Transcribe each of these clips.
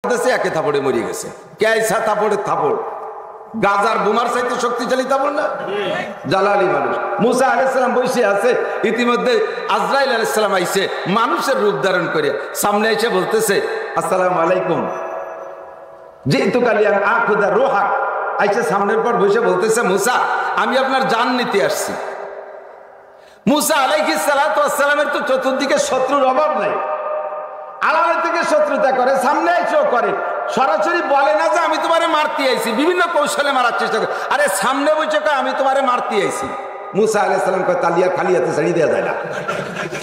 দিয়েছে, একে থাপড়ে মরে গেছে। ক্যাইসা থাপড়ের থাপড়, গাজার বোমার চাইতে শক্তিশালী থাপড় না? জালালি মানুষ। মুসা আলাইহিস সালাম বসে আছে, ইতিমধ্যে আজরাইল আলাইহিস সালাম আইছে মানুষের রূপ ধারণ করে, সামনে এসে বলতেছে আসসালামু আলাইকুম, জিতু কালিয়ান আখুদা রোহাক। আইসে সামনের পর বসে বলতেছে মুসা, আমি আপনার জান নিতে আসছি। মুসা আলাইহিস সালাতু ওয়াস সালামের তো চতুর্দিকে শত্রুর অভাব নাই, আড়ালে থেকে শত্রুতা করে, সামনে এসেও করে, সরাসরি বলে না যে আমি তোমারে মারতে আইছি, বিভিন্ন কৌশলে মারার চেষ্টা করে। আরে সামনে বসে কয় আমি তোমারে মারতে আইছি। মুসা আলাইহিস সালাম কয় তালিয়া খালি হাতে ছাড়িয়ে দেওয়া যায় না।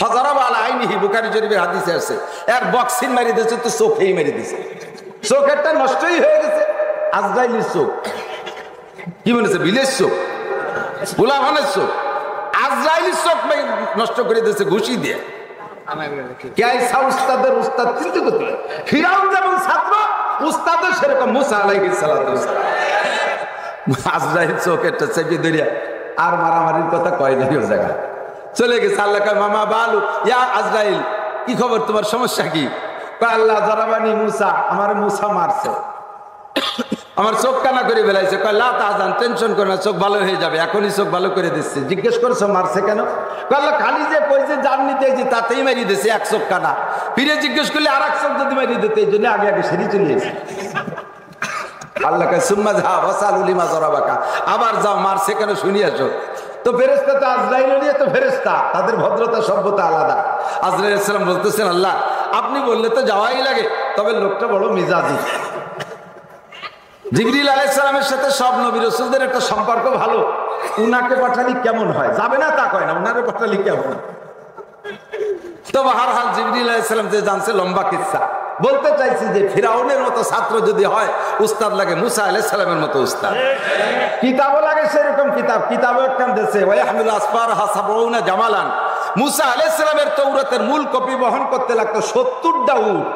ফাজারাবা আলা আইনিহি, বুখারী শরীফের হাদিসে আছে, এক বক্সিং মারি দিয়েছে তো চোখেই মেরে দিয়েছে, চোখেরটা নষ্টই হয়ে গেছে। আজরাইলের চোখ কি বলেছে, বিলের চোখ, গোলাভানের চোখ, আজরাইলের চোখ নষ্ট করে দিয়েছে ঘুষি দিয়ে। উস্তাদের উস্তাদ চিন্তা করতে, ফিরাউন যেমন ছাত্র, উস্তাদের সেরকম মুসা আলাইহিস সালাতু ওয়াস সালাম। আজরাইল চোখেরটা চেপে ধরিয়া আর মারামারির কথা কয় নাই, ও জায়গা চলে গেছে। আল্লাহ কয় মামা বালু ইয়া আজরাইল, কি খবর, তোমার সমস্যা কি? কয় আল্লাহ জারাবানি মুসা, আমার মুসা মারছে, আমার চোখ কানা করে বেলাইছে। কয় লা তাহজান, টেনশন করো না, চোখ ভালো হয়ে যাবে, এখনই চোখ ভালো করে দিচ্ছে। জিজ্ঞেস করছো মারছে কেন? আল্লাহ খালি যে কইছে জান নিতে যে তাতেই মারিয়ে দিচ্ছে, এক চোখ কানা। ফিরে জিজ্ঞেস করলে আর এক চোখ যদি মারিয়ে দিতে, এই জন্য আগে আগে সেরি চলে এসে। আল্লাহ কয় সুম্মা যা ওয়াসালু লিমা যারাবাকা, আবার যাও মারছে কেন শুনি আসো। তো ফেরেশতা তো আজরাইল নিয়ে তো ফেরেশতা, তাদের ভদ্রতা সভ্যতা আলাদা। আজরাইল আলাইহিস সালাম বলতেছেন আল্লাহ আপনি বললে তো যাওয়াই লাগে, তবে লোকটা বড় মিজাজি। জিবরিল আলাইহিস সালামের সাথে সব নবী রাসূলদের একটা সম্পর্ক ভালো, উনাকে পাঠালি কেমন হয়, যাবে না তা কয় না, উনারে পাঠালি কেমন। তো বাহারহাল জিবরিল আলাইহিস সালাম যে জানছে লম্বা কিসসা বলতে চাইছি যে ফিরাউনের মতো ছাত্র যদি হয়, উস্তাদ লাগে মুসা আলাইহিস সালামের মতো উস্তাদ, কিতাবও লাগে সেরকম কিতাব। কিতাবও একখান দেশে ওয়াহমিলু আসফারহা সাবউনা জামালান, মুসা আলাইহিস সালামের তাওরাতের মূল কপি বহন করতে লাগতো 70টা উট,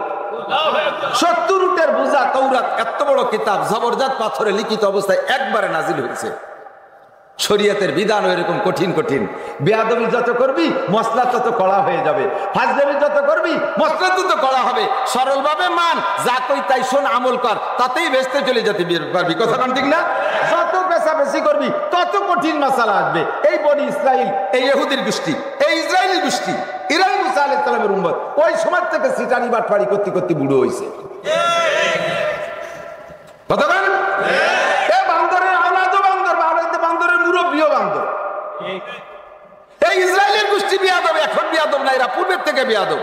70 উটের বোঝা তাওরাত। এত বড় কিতাব জবরদস্ত পাথরে লিখিত অবস্থায় একবারে নাজিল হয়েছে। শরীয়তের বিধান এরকম কঠিন কঠিন। বেয়াদবি যত করবি মসলা তত কড়া হয়ে যাবে, ফাজলামি যত করবি মসলা তত কড়া হবে। সরলভাবে মান, যা কই তাই শোন, আমল কর, তাতেই বেহেশতে চলে যেতে পারবি। কথা কান ঠিক না? যত বেশি করবি তত কঠিন মাসালা আসবে। এই বনি ইসরাইল, এই ইহুদির গোষ্ঠী, এই ইসরায়েলি গোষ্ঠী, এরাই মুসা আলাইহিস সালামের উম্মত। ওই সময় থেকে সিটানি বাটপাড়ি করতে করতে বুড়ো হয়েছে। কথা বলেন, এই বান্দরের আওলাদ বান্দর, বান্দরের মুরব্বীও বান্দর। এই ইসরায়েলের গোষ্ঠী বিয়াদব, এখন বিয়াদব না, এরা পূর্বের থেকে বিয়াদব।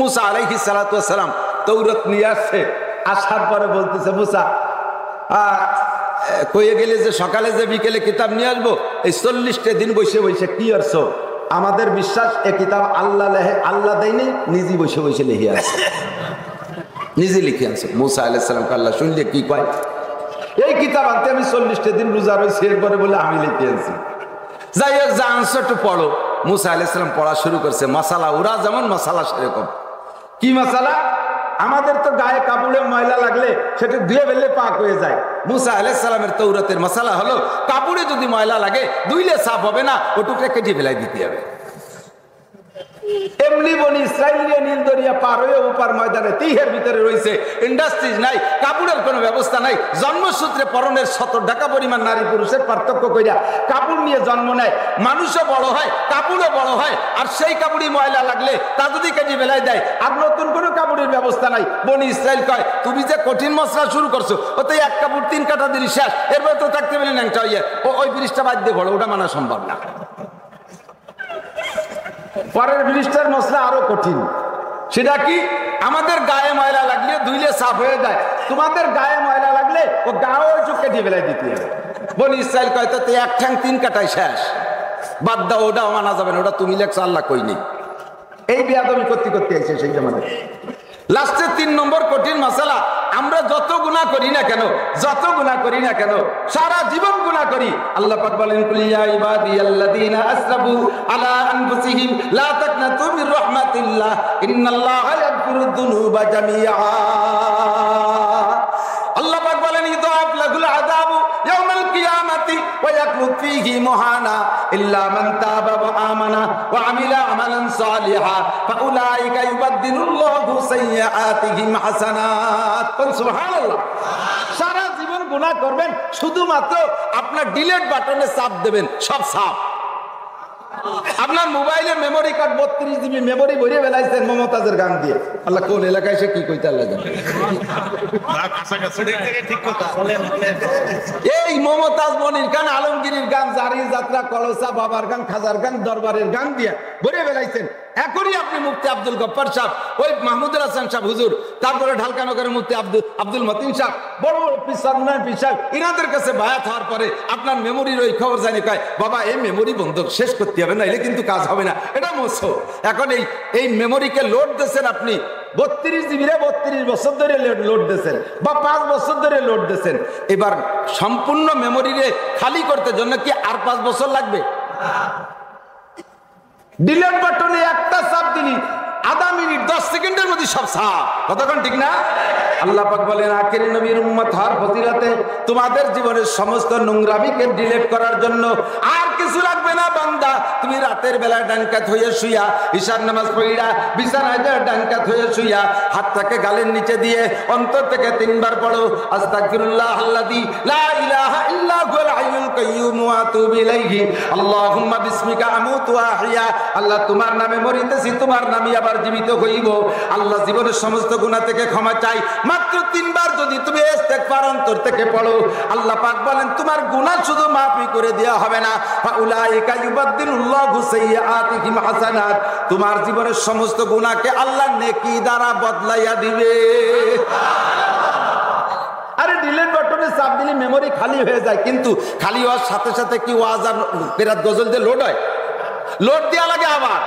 মুসা আলাইহিস সালাতু ওয়াস সালাম তাওরাত নিয়ে আসছে, আসার পরে বলতেছে মুসা কইয়ে গেলে যে সকালে যে বিকেলে কিতাব নিয়ে আসবো, এই 40টা দিন বসে বসে কি করছো? আমাদের বিশ্বাস এ কিতাব আল্লাহ লেহে, আল্লাহ দেয়নি, নিজে বসে বসে লিখে আছে, নিজে লিখে আছে। মুসা আলাইহিস সালাম আল্লাহ শুনলে কি কয়, এই কিতাব আনতে আমি 40টা দিন রোজা রয়েছি, এরপরে বলে আমি লিখে আনছি। যাই হোক, যা আনছো একটু পড়ো। মুসা আলাইহিস সালাম পড়া শুরু করছে। মাসালা ওরা যেমন মাসালা সেরকম। কি মাসালা? আমাদের তো গায়ে কাপড়ে ময়লা লাগলে সেটা ধুয়ে ফেললে পাক হয়ে যায়। মুসা আলাইহিস সালামের তাওরাতের মাসালা হলো কাপড়ে যদি ময়লা লাগে ধুইলে সাফ হবে না, ওটুকু কেটে ফেলাই দিতে হবে। এমনি বনি ইসরাইলিয়া নীল দরিয়া পার হয়ে ওপার ময়দানে তিহের ভিতরে রয়েছে, ইন্ডাস্ট্রিজ নাই, কাপড়ের কোনো ব্যবস্থা নাই। জন্মসূত্রে পরনের 70 ঢাকা পরিমাণ নারী পুরুষের পার্থক্য কইরা কাপড় নিয়ে জন্ম নেয়, মানুষও বড় হয়, কাপড়ও বড় হয়। আর সেই কাপড়ই ময়লা লাগলে তা যদি কেটে ফেলাই দেয়, আর নতুন কোনো কাপড়ের ব্যবস্থা নাই। বনি ইসরাইল কয় তুমি যে কঠিন মশলা শুরু করছো, ওতে এক কাপড় 3 কাটা দিলি শেষ, এরপরে তো থাকতে পেলে ন্যাংটা হইয়া ওই ব্রিজটা বাদ দিয়ে পড়ো, ওটা মানা সম্ভব না। পরের ব্রিজটার মশলা আরো কঠিন। সেটা কি? আমাদের গায়ে ময়লা লাগলে ধুইলে সাফ হয়ে যায়, তোমাদের গায়ে ময়লা লাগলে ও গাও চোখ কেটে ফেলাই দিতে হবে। বনি ইসরাইল কয় তো 1 ঠ্যাং 3 কাটাই শেষ, বাদ দাও, ওটাও মানা যাবে না, ওটা তুমি লেখছো, আল্লাহ কই নেই। এই বেয়াদবি করতে করতে আইছে সেই জামানে। লাস্টে 3 নম্বর কঠিন মাসালা, আমরা যত গুনাহ করি না কেন, যত গুনাহ করি না কেন, সারা জীবন গুনাহ করি। আল্লাহ পাক বলেন কুল ইয়া ইবাদিয়াল্লাযীনা আসরাফু আলা আনফুসিহিম লা তাকনাতু মির রাহমাতিল্লাহ ইন্নাল্লাহা ইয়াগফিরুদ যুনুবা জামিআ। আল্লাহ পাক বলেন ইদাফ লাহুল আযাবু ইয়াউমাল কিয়ামাতি ওয়া ইয়াকলুদ ফীহি মুহানা ইল্লা মান তাবা ওয়া আমানা ওয়া আমিলা আমালান সালিহা ফাউলাইকা ইউবাদদিলুল্লাহু সাইয়্যাতিহিম হাসানাত। সুবহানাল্লাহ। সারা জীবন গুনাহ করবেন, শুধুমাত্র আপনার ডিলিট বাটনে চাপ দেবেন, সব সাফ। আপনার মোবাইলের মেমোরি কার্ড 32 জিবি মেমোরি ভরে ফেলাইছেন মমতাজের গান দিয়ে। আল্লাহ কোন এলাকায় সে কি কইতে আল্লাহ জানে। এই মমতাজ, মনির গান, আলমগীরের গান, জারি যাত্রা, কলসা, বাবার গান, খাজার গান, দরবারের গান দিয়ে ভরে ফেলাইছেন। এখনই আপনি মুফতি আব্দুল গফফার সাহেব, ওই মাহমুদুল হাসান সাহেব হুজুর, তারপরে ঢালকানগরের মুফতি আব্দুল মতিন সাহেব, বড় বড় পীর সাহেব, ইনাদের কাছে বায়াত হওয়ার পরে আপনার মেমোরির ওই খবর জানি কয় বাবা এই মেমোরি বন্ধ শেষ করতে হবে, না এলে কিন্তু কাজ হবে না, এটা মোছো। এখন এই মেমোরিকে লোড দিয়েছেন আপনি 32 জিবি 32 বছর ধরে লোড দিয়েছেন, বা 5 বছর ধরে লোড দিয়েছেন। এবার সম্পূর্ণ মেমোরিরে খালি করতে জন্য কি আর 5 বছর লাগবে? ডিলিট বাটনে একটা চাপ দিলি আধা মিনিট 10 সেকেন্ডের মধ্যে সব সাফ। কতক্ষণ, ঠিক না? আল্লাহ পাক বলেন আখির নবীর উম্মত হওয়ার ফজিলতে তোমাদের জীবনের সমস্ত নোংরামিকে ডিলিট করার জন্য আর কিছু লাগবে না বান্দা। তুমি রাতের বেলায় ডানকাত হয়ে শুইয়া ঈশার নামাজ পড়িয়া বিছানায় ডানকাত হয়ে শুইয়া হাতটাকে গালের নিচে দিয়ে অন্তর থেকে 3 বার পড়ো আস্তাগফিরুল্লাহ আল্লাযী লা ইলাহা ইল্লা হুয়াল হাইয়ুল কাইয়্যুম ওয়া আতুবু ইলাইহি আল্লাহুম্মা বিসমিকা আমুতু ওয়া আহইয়া। আল্লাহ তোমার নামে মরিতেছি, তোমার নামে আবার জীবিত হইব। আল্লাহ জীবনের সমস্ত গুনাহ থেকে ক্ষমা চাই। মাত্র 3 বার যদি তুমি ইস্তেগফার অন্তর থেকে পড়ো, আল্লাহ পাক বলেন তোমার গুনাহ শুধু মাফি করে দেওয়া হবে না, ফাউলাইকা ইউবাদদিলুল্লাহু সাইয়্যাতিহিম হাসানাত, তোমার জীবনের সমস্ত গুনাহকে আল্লাহ নেকি দ্বারা বদলাইয়া দিবে। আরে ডিলিট বাটনে চাপ দিলে মেমোরি খালি হয়ে যায়, কিন্তু খালি হওয়ার সাথে সাথে কি ওয়াজ আর কেরাত গজল দিয়ে লোড হয়? লোড দেওয়া লাগে আবার।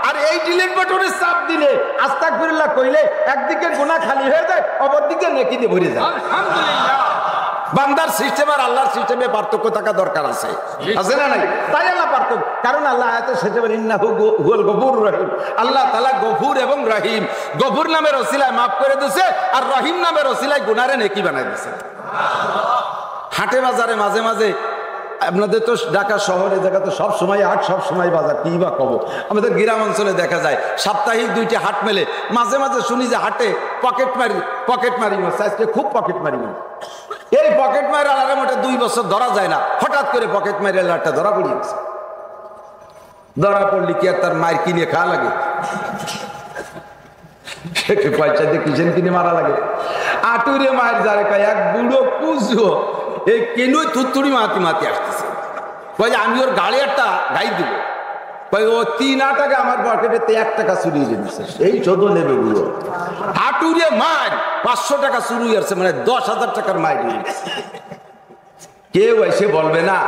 আর এই ডিলিট বাটনে চাপ দিলে আস্তাগফিরুল্লাহ কইলে একদিকে গুনাহ খালি হয়ে যায়, অপরদিকে নেকি দিয়ে ভরে যায়। আলহামদুলিল্লাহ। বান্দার সিস্টেম আর আল্লাহর সিস্টেমে পার্থক্য থাকা দরকার আছে, আছে না নাই? তাই আল্লাহ পার্থক্য, কারণ আল্লাহ আয়াতে সেটা বলেন ইন্নাহু হুয়াল গফুরুর রহিম। আল্লাহ তাআলা গফুর এবং রহিম। গফুর নামের ওসিলায় মাফ করে দিয়েছে, আর রহিম নামের ওসিলায় গুনারে নেকি বানায় দিয়েছে। হাটে বাজারে মাঝে মাঝে, আপনাদের তো ঢাকা শহরে জায়গা তো সব সময় হাট, সব সময় বাজার, কি বা কব। আমাদের গ্রাম অঞ্চলে দেখা যায় সাপ্তাহিক 2টি হাট মেলে। মাঝে মাঝে শুনি যে হাটে পকেট মারি মাছ, আজকে খুব পকেট মারি মাছ। এই পকেট মারি আলাদা মোটে 2 বছর ধরা যায় না, হঠাৎ করে পকেট মারি আলাদা ধরা পড়িয়েছে। ধরা পড়লি কি আর তার মায়ের কিনে খাওয়া লাগে? পয়সা দিয়ে কিচেন কিনে মারা লাগে? আটুরে মায়ের যারে কয় এক বুড়ো কুজো এই কেনই থুতুড়ি মাতি আসতেছে, কয় আমি ওর গাড়ি একটা গাই দিব, কয় ও 3 টাকা আমার পকেটে 1 টাকা চুরিয়ে এনেছে, এই চোদ্দ নেবে বুড়ো। হাটুরে মার 500 টাকা চুরি আসছে, মানে 10,000 টাকার মার। কেউ এসে বলবে না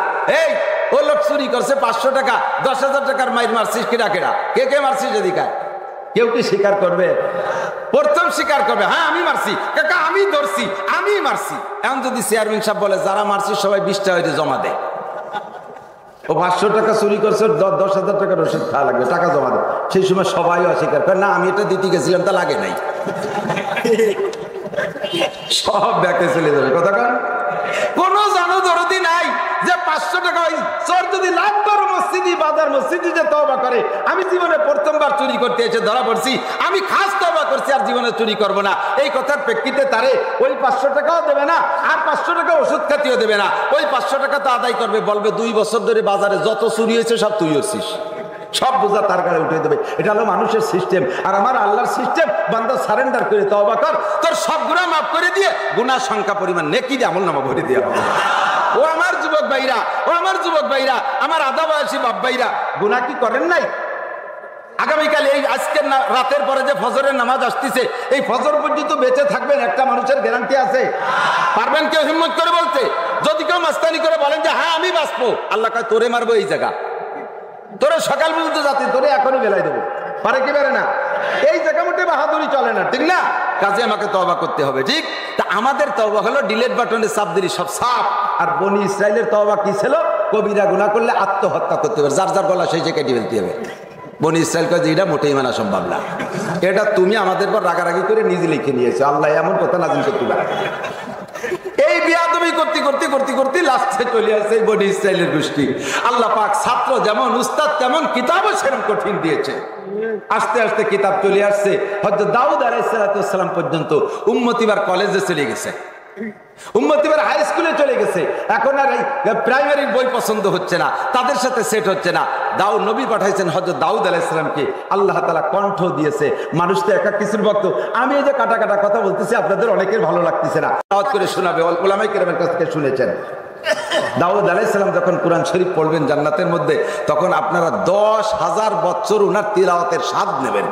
এই ও লোক চুরি করছে 500 টাকা 10,000 টাকার মাইর মারছিস কেডা কেডা, কে মারছিস? যদি কায় কেউ কি স্বীকার করবে? প্রথম স্বীকার করবে হ্যাঁ আমি মারছি, কাকা আমি ধরছি, আমি মারছি। এখন যদি চেয়ারম্যান সাহেব বলে যারা মারছি সবাই 20 টাকা জমা দেয়, ও 500 টাকা চুরি করছে 10,000 টাকার ওষুধ খাওয়া লাগবে, টাকা জমা দেয়। সেই সময় সবাই অস্বীকার করে না আমি এটা দিতে গেছিলাম, তা লাগে নাই। সব ব্যাকে চলে যাবে। কথা কন, কোন জনদরদি নাই যে 500 টাকা ওই চোর যদি লাখবার বাজার মসজিদে যে তওবা করে, আমি জীবনে প্রথমবার চুরি করতে এসে ধরা পড়ছি, আমি খাস তওবা করছি আর জীবনে চুরি করব না, এই কথার প্রেক্ষিতে তারে ওই 500 টাকাও দেবে না, আর 500 টাকা ওষুধ খাতিও দেবে না। ওই 500 টাকা তো আদায় করবে, বলবে 2 বছর ধরে বাজারে যত চুরি হয়েছে সব তুই করছিস, সব বোঝা তার গায়ে উঠে দেবে। এটা হলো মানুষের সিস্টেম। আর আমার আল্লাহর সিস্টেম, বান্দা সারেন্ডার করে তওবা কর, তোর সব গুনাহ মাফ করে দিয়ে গুনাহ সংখ্যা পরিমাণ নেকি দিয়ে আমলনামা ভরে দেওয়া হবে। ও আমার যুবক ভাইরা, ও আমার যুবক ভাইরা, আমার আধা বয়সী বাপ ভাইরা, গুনাহ কি করেন নাই? আগামীকাল এই আজকের রাতের পরে যে ফজরের নামাজ আসতেছে, এই ফজর পর্যন্ত বেঁচে থাকবেন একটা মানুষের গ্যারান্টি আছে? পারবেন কেউ হিম্মত করে বলতে? যদি কেউ মাস্তানি করে বলেন যে হ্যাঁ আমি বাঁচবো, আল্লাহ কয় তোরে মারবো এই জায়গা, তোরে সকাল পর্যন্ত যাতে তোরে এখনই বেলাই দেবো, পারে কি পারে না? এই জায়গা মোটে বাহাদুরি চলে না, ঠিক না? কাজে আমাকে তওবা করতে হবে, ঠিক? তা আমাদের তওবা হলো ডিলিট বাটনে চাপ দিলি সব সাফ। আর বনি ইসরাইলের তওবা কি ছিল? কবিরা গুনাহ করলে আত্মহত্যা করতে হবে, যার যার গলা সেই যে কেটে ফেলতে হবে। বনি ইসরাইল কয় যে এটা মোটেই মানা সম্ভব না, এটা তুমি আমাদের পর রাগারাগি করে নিজে লিখে নিয়েছো, আল্লাহ এমন কথা নাজিল করতে পারে। এই বিয়াদবি করতে করতে করতে করতে লাস্টে চলে আসছে বনি ইসরাইলের গোষ্ঠী। আল্লাহ পাক ছাত্র যেমন উস্তাদ তেমন কিতাবও সেরকম কঠিন দিয়েছে। আস্তে আস্তে কিতাব চলে আসছে হযরত দাউদ আলাইহিস সালাম পর্যন্ত। উম্মতিবার কলেজে চলে গেছে, উম্মতিবার হাই স্কুলে চলে গেছে। এখন আর এই প্রাইমারি বই পছন্দ হচ্ছে না, তাদের সাথে সেট হচ্ছে না। দাউদ নবী পাঠাইছেন হযরত দাউদ আলাইহিস সালামকে, আল্লাহ তাআলা কণ্ঠ দিয়েছে। মানুষ তো একা কিছুর ভক্ত। আমি এই যে কাটা কাটা কথা বলতেছি আপনাদের অনেকের ভালো লাগতেছে না, দাওয়াত করে শোনাবে, উলামায়ে কেরামের কাছ থেকে শুনেছেন। দাউদ আলাইহিস সালাম যখন কোরআন শরীফ পড়বেন জান্নাতের মধ্যে, তখন আপনারা 10,000 বছর উনার তিলাওয়াতের স্বাদ নেবেন।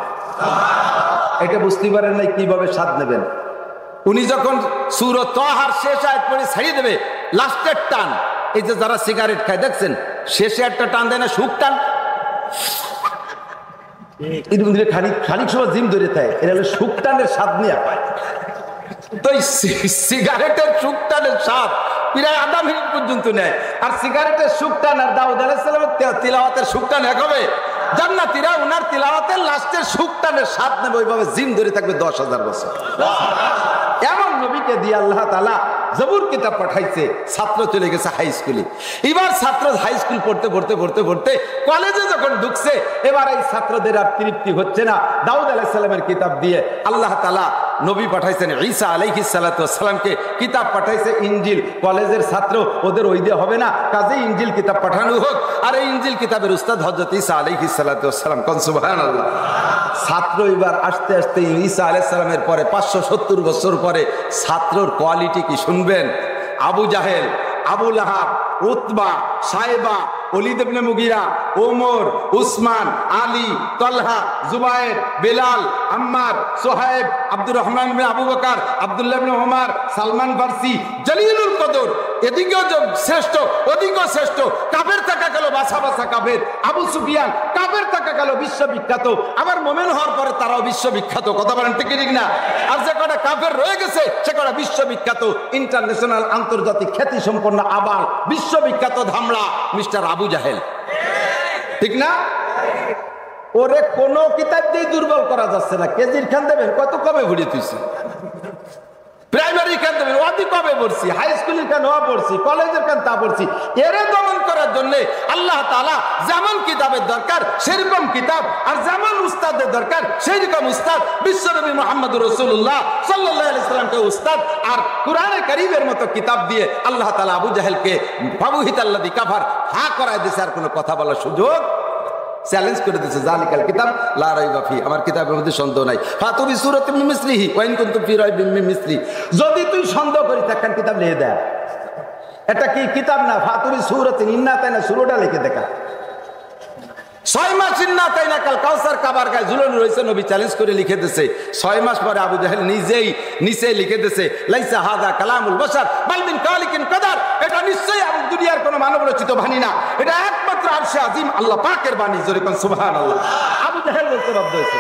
এটা বুঝতে পারেন নাই কিভাবে স্বাদ নেবেন। উনি যখন সূরা তাহার শেষ আয়াত পড়ে ছাড়িয়ে দেবে, লাস্টের টান, এই যে যারা সিগারেট খায় দেখছেন শেষে একটা টান দেয় না, সুখ টান, খানিক সময় জিম ধরে থাকে, এটা হলো সুখ টানের স্বাদ নিয়ে পায়। তো সিগারেটের সুখ টানের স্বাদ প্রায় আধা মিনিট পর্যন্ত নেয়। আর সিগারেটের সুখ টান আর দাউদ আলাইহিস সালামের তিলাওয়াতের সুখ টান এক হবে। জান্নাতীরা উনার তিলাওয়াতের লাস্টের সুখ টানের স্বাদ নেবে, ওইভাবে জিম ধরে থাকবে 10,000 বছর। এমন নবীকে দিয়ে আল্লাহ তাআলা জবুর কিতাব পাঠাইছে। ছাত্র চলে গেছে হাই স্কুলে। এবার ছাত্র হাই স্কুল পড়তে পড়তে পড়তে পড়তে কলেজে যখন ঢুকছে, এবার এই ছাত্রদের আর তৃপ্তি হচ্ছে না। দাউদ আলাইহিস সালামের কিতাব দিয়ে আল্লাহ তাআলা নবী পাঠাইছেন ঈসা আলাইহিস সালাতু ওয়াস সালামকে, কিতাব পাঠাইছে ইনজিল। কলেজের ছাত্র ওদের ওই দিয়ে হবে না, কাজে ইনজিল কিতাব পাঠানো হোক। আর এই ইনজিল কিতাবের উস্তাদ হযরত ঈসা আলাইহিস সালাতু ওয়াস সালাম। কোন সুবহানাল্লাহ। ছাত্র এবার আস্তে আস্তে ঈসা আলাইহিস সালামের পরে 570 বছর পরে ছাত্রর কোয়ালিটি কি শুনবেন। আবু জাহেল, আবু লাহাব, উতবা, সাইবা, ওলীদ ইবনে মুগীরা, ওমর, উসমান, আলী, তালহা, জুবায়ের, বেলাল, আম্মার, সোহাইব, আব্দুর রহমান ইবনে আবু বকর, আব্দুল্লাহ ইবনে ওমর, সালমান ফারসি, জলিলুল কদর, এদিকেও শ্রেষ্ঠ ওদিকেও শ্রেষ্ঠ। কাফের থাকা গেল বাছা বাছা কাফের। আবু সুফিয়ান কাফের থাকা গেল বিশ্ববিখ্যাত, আবার মোমেন হওয়ার পরে তারাও বিশ্ববিখ্যাত। কথা বলেন ঠিক ঠিক না? আর যে কটা কাফের রয়ে গেছে সে কটা বিশ্ববিখ্যাত, ইন্টারন্যাশনাল আন্তর্জাতিক খ্যাতি সম্পন্ন, আবার বিশ্ববিখ্যাত ধামড়া মিস্টার আবু জাহেল। ঠিক না? ওরে কোন কিতাব দিয়ে দুর্বল করা যাচ্ছে না। কেজির খান দেবেন কত কবে ভরে তুইছি, প্রাইমারি খান দেবেন অতি কবে পড়ছি, হাই স্কুলের খান ও পড়ছি, কলেজের খান তা পড়ছি। এরে দমন করার জন্য আল্লাহ তাআলা যেমন কিতাবের দরকার সেরকম কিতাব, আর যেমন উস্তাদের দরকার সেইরকম উস্তাদ। বিশ্বনবী মুহাম্মদুর রাসূলুল্লাহ সাল্লাল্লাহু আলাইহি ওয়াসাল্লামকে উস্তাদ আর কুরআনে কারীমের মতো কিতাব দিয়ে আল্লাহ তাআলা আবু জাহেলকে ফাবুহিতাল্লাযী কাফার হা করায় দিয়েছে। আর কোনো কথা বলার সুযোগ, চ্যালেঞ্জ করে দিয়েছে, জালিকাল কিতাব লা রাইবা ফি, আমার কিতাবের মধ্যে সন্দেহ নাই। ফাতু বিসূরাতিন মিন মিসলিহি ওয়া ইন কুনতুম ফি রাইবিন মিন মিসলি, যদি তুই সন্দেহ করিস একখান কিতাব লিখে দে। এটা কি কিতাব না, ফাতু বিসূরাতিন ইন্না তাইনা শুরুটা লিখে দেখা। 6 মাস ইন্না তাইনা কাল কাউসার কাবার গায়ে ঝুলানো রয়েছে, নবী চ্যালেঞ্জ করে লিখে দিয়েছে। 6 মাস পরে আবু জাহেল নিজেই নিচে লিখে দিয়েছে, লাইসা হাযা কালামুল বাশার বাল মিন খালিকিন কাদার, এটা নিশ্চয়ই দুনিয়ার কোনো মানব রচিত বাণী না, এটা একমাত্র আরশে আজিম আল্লাহ পাকের বাণী। জোরে কোন সুবহানাল্লাহ। আবু জাহেল বলতে বাধ্য হয়েছে।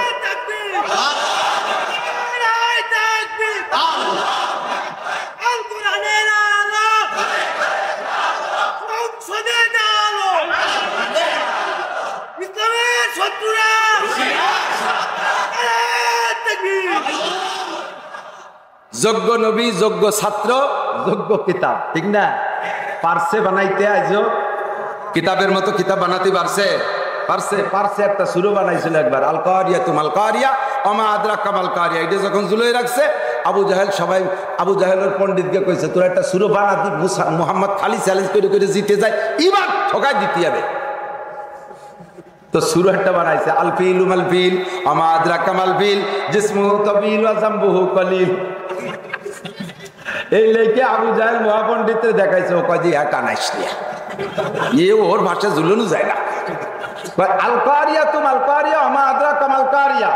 যোগ্য নবী, যোগ্য ছাত্র, যোগ্য কিতাব। ঠিক না? পারছে বানাইতে, আইজো কিতাবের মতো কিতাব বানাতে পারছে, পারছে একটা সুরো বানাইছিল একবার, আল কারিয়া তুমাল কারিয়া ওমা আদরাকা মাল কারিয়া। এটা যখন ঝুলাই রাখছে আবু জাহেল, সবাই আবু জাহেলের পণ্ডিতকে কইছে তোর একটা সুরো বানাতি। মুহাম্মদ খালি চ্যালেঞ্জ করে করে জিতে যায়, এবার ঠকাই দিতে হবে। তো সুরো একটা বানাইছে, আল ফিলু মাল ফিল ওমা আদরাকা মাল ফিল জিসমুহু তাবিল ওয়া জামবুহু কলিল। এই লেখে আবু জাহেল মহাপণ্ডিতের দেখাইছে, ও কয় যে হ্যাঁ টানাইস নিয়া, ওর ভাষা ঝুলানো যায় না। আল কারিয়া তুমাল কারিয়া ওমা আদরাকা মাল কারিয়া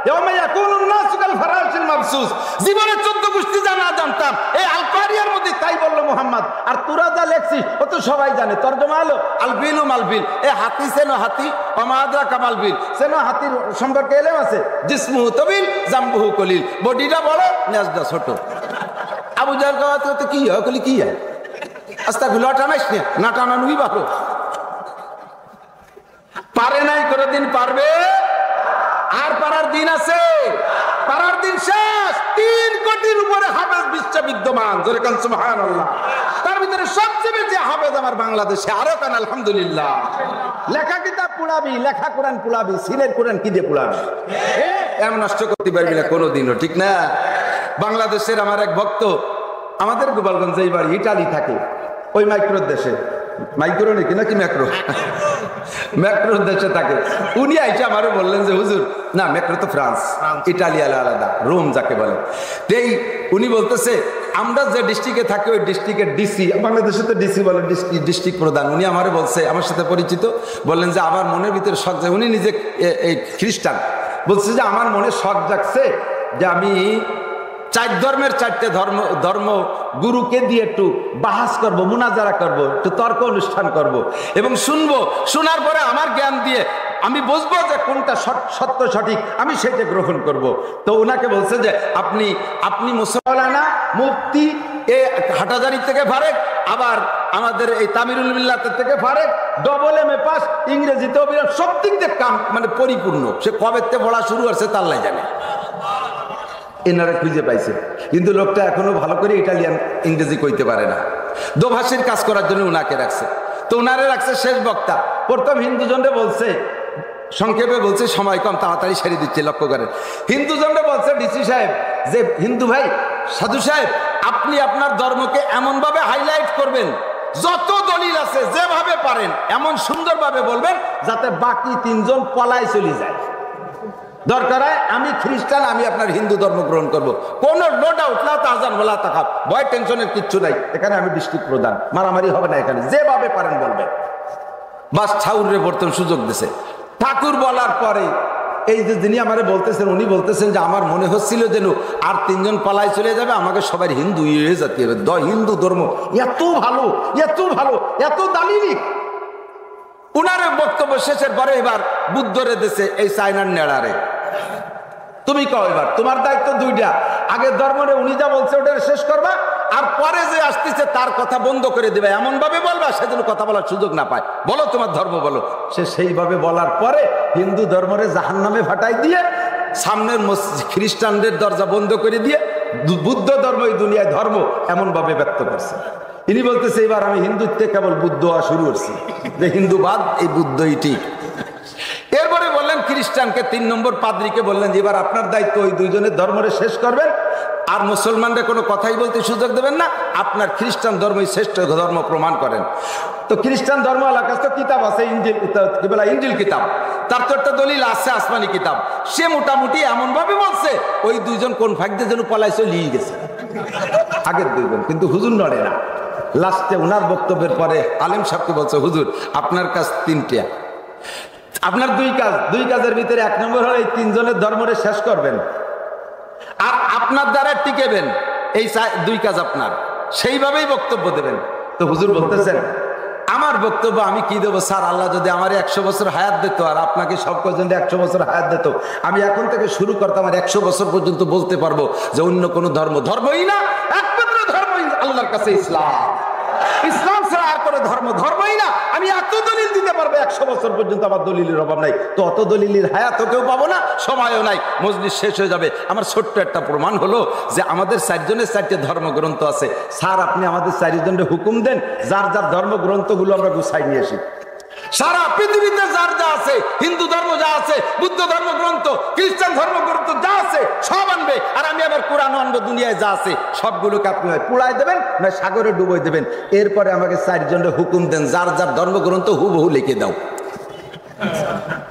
ইয়াউমা ইয়াকুনুন নাসু কাল ফারাশিল মাবসুস। জীবনে 14 গোষ্ঠী জানা জানতাম, এই আল কারিয়ার মধ্যে তাই বলল মুহাম্মদ। আর তোরা যা লেখছিস ও তো সবাই জানে। তরজমা হলো আল বিলু মাল বিল, এ হাতি সেনো হাতি ওমা আদরাকা মাল বিল, সেনো হাতির সম্পর্কে এলেম আছে। জিসমুহু তাবিল জামবুহু কলিল, বডিটা বড় নেজটা ছোট। আবু জাহেল কওয়াতে কি হয়, কলি কি হয়, আস্তাগফিরুল্লাহ, টানাইস না টানানুই ভালো। পারে নাই, কোনদিন পারবে। আর পারার দিন আছে, পারার দিন শেষ। 3 কোটির উপরে হাফেজ বিশ্ব বিদ্যমান। জোরে কান সুবহানাল্লাহ। তার ভিতরে সবচেয়ে বেশি হাফেজ আমার বাংলাদেশে, আরো কেন আলহামদুলিল্লাহ। লেখা কিতাব পুড়াবি, লেখা কোরআন পুড়াবি, সিলের কোরআন কি দিয়ে পুড়াবি? এমন নষ্ট করতে পারবি না কোনোদিনও, ঠিক না? বাংলাদেশের আমার এক ভক্ত, আমাদের গোপালগঞ্জে এই বাড়ি, ইটালি থাকে, ওই মাইক্রোর দেশে, মাইক্রো নাকি নাকি ম্যাক্রো, ম্যাক্রোর দেশে থাকে। উনি আইসা আমারও বললেন যে হুজুর, না ম্যাক্রো তো ফ্রান্স, ইটালি আলাদা, রোম যাকে বলে। এই উনি বলতেছে আমরা যে ডিস্ট্রিক্টে থাকি ওই ডিস্ট্রিক্টের ডিসি, বাংলাদেশে তো ডিসি বলে, ডিস্ট্রিক্ট প্রধান, উনি আমারে বলছে, আমার সাথে পরিচিত, বললেন যে আমার মনের ভিতরে শখ জাগে, উনি নিজে এই খ্রিস্টান, বলছে যে আমার মনে শখ জাগছে যে আমি চার ধর্মের চারটে ধর্ম গুরুকে দিয়ে একটু বাহাস করব, মুনাজারা করব, একটু তর্ক অনুষ্ঠান করব এবং শুনবো, শোনার পরে আমার জ্ঞান দিয়ে আমি বুঝবো যে কোনটা সত্য সঠিক, আমি সেটা গ্রহণ করব। তো ওনাকে বলছে যে আপনি মুসলমানা মুফতি এ হাটাজারি থেকে ফারেক, আবার আমাদের এই তামিরুল মিল্লাতের থেকে ফারেক, ডবল MA পাস, ইংরেজিতেও সব দিক দিয়ে কাম মানে পরিপূর্ণ। সে কবে থেকে পড়া শুরু হচ্ছে তার লাই জানে, এনারা খুঁজে পাইছে। কিন্তু লোকটা এখনো ভালো করে ইটালিয়ান ইংরেজি কইতে পারে না। দোভাষীর কাজ করার জন্য উনাকে রাখছে। তো উনারে রাখছে শেষ বক্তা। প্রথম হিন্দুজনরে বলছে, সংক্ষেপে বলছে, সময় কম, তাড়াতাড়ি সেরে দিচ্ছে, লক্ষ্য করেন। হিন্দুজনরে বলছে ডিসি সাহেব যে হিন্দু ভাই, সাধু সাহেব, আপনি আপনার ধর্মকে এমনভাবে হাইলাইট করবেন, যত দলিল আছে যেভাবে পারেন এমন সুন্দরভাবে বলবেন যাতে বাকি তিনজন পলায় চলে যায়। দরকার হয় আমি খ্রিস্টান, আমি আপনার হিন্দু ধর্ম গ্রহণ করবো, কোন নো ডাউট, না তাজান বলা তাকাব, ভয় টেনশনের কিচ্ছু নাই। এখানে আমি ডিস্ট্রিক্ট প্রধান, মারামারি হবে না, এখানে যেভাবে পারেন বলবেন। বাস ঠাকুরের প্রথম সুযোগ দিছে। ঠাকুর বলার পরে এই যে যিনি আমারে বলতেছেন, উনি বলতেছেন যে আমার মনে হচ্ছিল যেন আর তিনজন পালায় চলে যাবে, আমাকে সবাই হিন্দু হয়ে যেতে হবে। হিন্দু ধর্ম এত ভালো, এত ভালো, এত দালিলিক। উনার বক্তব্য শেষের পরে এবার বুদ্ধরে দেশে এই চায়নার নেড়ারে তুমি কও, এবার তোমার দায়িত্ব দুইটা, আগে ধর্মরে উনি যা বলছে ওটা শেষ করবা, আর পরে যে আসতেছে তার কথা বন্ধ করে দিবে, এমন ভাবে বলবা সেজন্য কথা বলার সুযোগ না পায়। বলো তোমার ধর্ম বলো। সে সেইভাবে বলার পরে হিন্দু ধর্মরে জাহান্নামে ফাটাই দিয়ে সামনের খ্রিস্টানদের দরজা বন্ধ করে দিয়ে বুদ্ধ ধর্ম এই দুনিয়ায় ধর্ম এমন ভাবে ব্যক্ত করছে। তিনি বলতেছে এবার আমি হিন্দুত্বে কেবল বুদ্ধ হওয়া শুরু করছি, যে হিন্দুবাদ এই বুদ্ধই ঠিক। এরপরে বললেন খ্রিস্টানকে, 3 নম্বর পাদ্রীকে বললেন যে এবার আপনার দায়িত্ব ওই দুইজনের ধর্মরে শেষ করবেন, আর মুসলমানরা কোনো কথাই বলতে সুযোগ দেবেন না, আপনার খ্রিস্টান ধর্মই শ্রেষ্ঠ ধর্ম প্রমাণ করেন। তো খ্রিস্টান ধর্ম আলার কাছে তো কিতাব আছে, ইঞ্জিল কিতাব, তার তো একটা দলিল আছে আসমানি কিতাব। সে মোটামুটি এমন ভাবে বলছে ওই দুইজন কোন ফাঁকতে যেন পলাইছে লিয়ে গেছে আগের দুইজন, কিন্তু হুজুর নড়ে না। লাস্টে উনার বক্তব্যের পরে আলেম সাহেবকে বলছে, হুজুর আপনার কাজ 3টা, আপনার দুই কাজের ভিতরে 1 নম্বর হলো এই 3 জনের ধর্মরে শেষ করবেন, আর আপনার দ্বারা টিকেবেন, এই 2 কাজ আপনার, সেইভাবেই বক্তব্য দেবেন। তো হুজুর বলতেছেন আমার বক্তব্য আমি কি দেবো স্যার, আল্লাহ যদি আমার 100 বছর হায়াত দিত আর আপনাকে সব কজন 100 বছর হায়াত দিত, আমি এখন থেকে শুরু করতাম, আমার 100 বছর পর্যন্ত বলতে পারবো যে অন্য কোনো ধর্মই না, একমাত্র ধর্মই আল্লাহর কাছে ইসলাম, ইসলাম ছাড়া আর কোনো ধর্মই না। আমি এত দলিল দিতে পারবো 100 বছর পর্যন্ত, আমার দলিলের অভাব নাই। তো অত দলিলের হায়াত কেউ পাবো না, সময়ও নাই, মজলিস শেষ হয়ে যাবে। আমার ছোট্ট একটা প্রমাণ হলো যে আমাদের 4 জনের 4টে ধর্মগ্রন্থ আছে। স্যার আপনি আমাদের 4 জনের হুকুম দেন, যার যার ধর্মগ্রন্থগুলো আমরা গুছাই নিয়ে আসি। সারা পৃথিবীতে যার যা আছে, হিন্দু ধর্ম যা আছে, বুদ্ধ ধর্মগ্রন্থ, খ্রিস্টান ধর্মগ্রন্থ যা আছে সব আনবে, আর আমি আবার কোরআন আনবো, দুনিয়ায় যা আছে সবগুলোকে আপনি হয় পুড়াই দেবেন, না সাগরে ডুবই দেবেন। এরপরে আমাকে 4 জনের হুকুম দেন, যার যার ধর্মগ্রন্থ হুবহু লিখে দাও,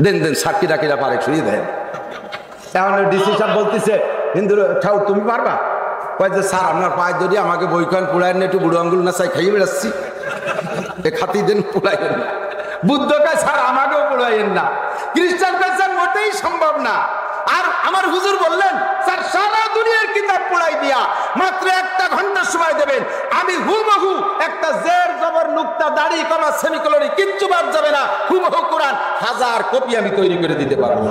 দেন সাক্ষীরা পারে শুয়ে দেন। এখন ডিসি সাহেব বলতেছে হিন্দুর ঠাউর তুমি পারবা? কয় যে স্যার আপনার পায়ে ধরি, আমাকে বইখান পুড়ায় না, একটু বুড়ো আঙ্গুল না চাই খাইয়ে বেড়াচ্ছি, এ খাতি দেন, পুড়াইয়েন না। বুদ্ধ কাজ স্যার আমাকেও পুড়াইয়েন না, খ্রিস্টান কাজ স্যার মোটেই সম্ভব না। আর আমার হুজুর বললেন স্যার সারা দুনিয়ার কিতাব পুড়াই দিয়া মাত্র 1 ঘন্টা সময় দেবেন, আমি হুবহু একটা জের জবর নুক্তা দাড়ি কমা সেমিকোলন কিচ্ছু বাদ যাবে না, হুবহু কোরআন 1000 কপি আমি তৈরি করে দিতে পারবো।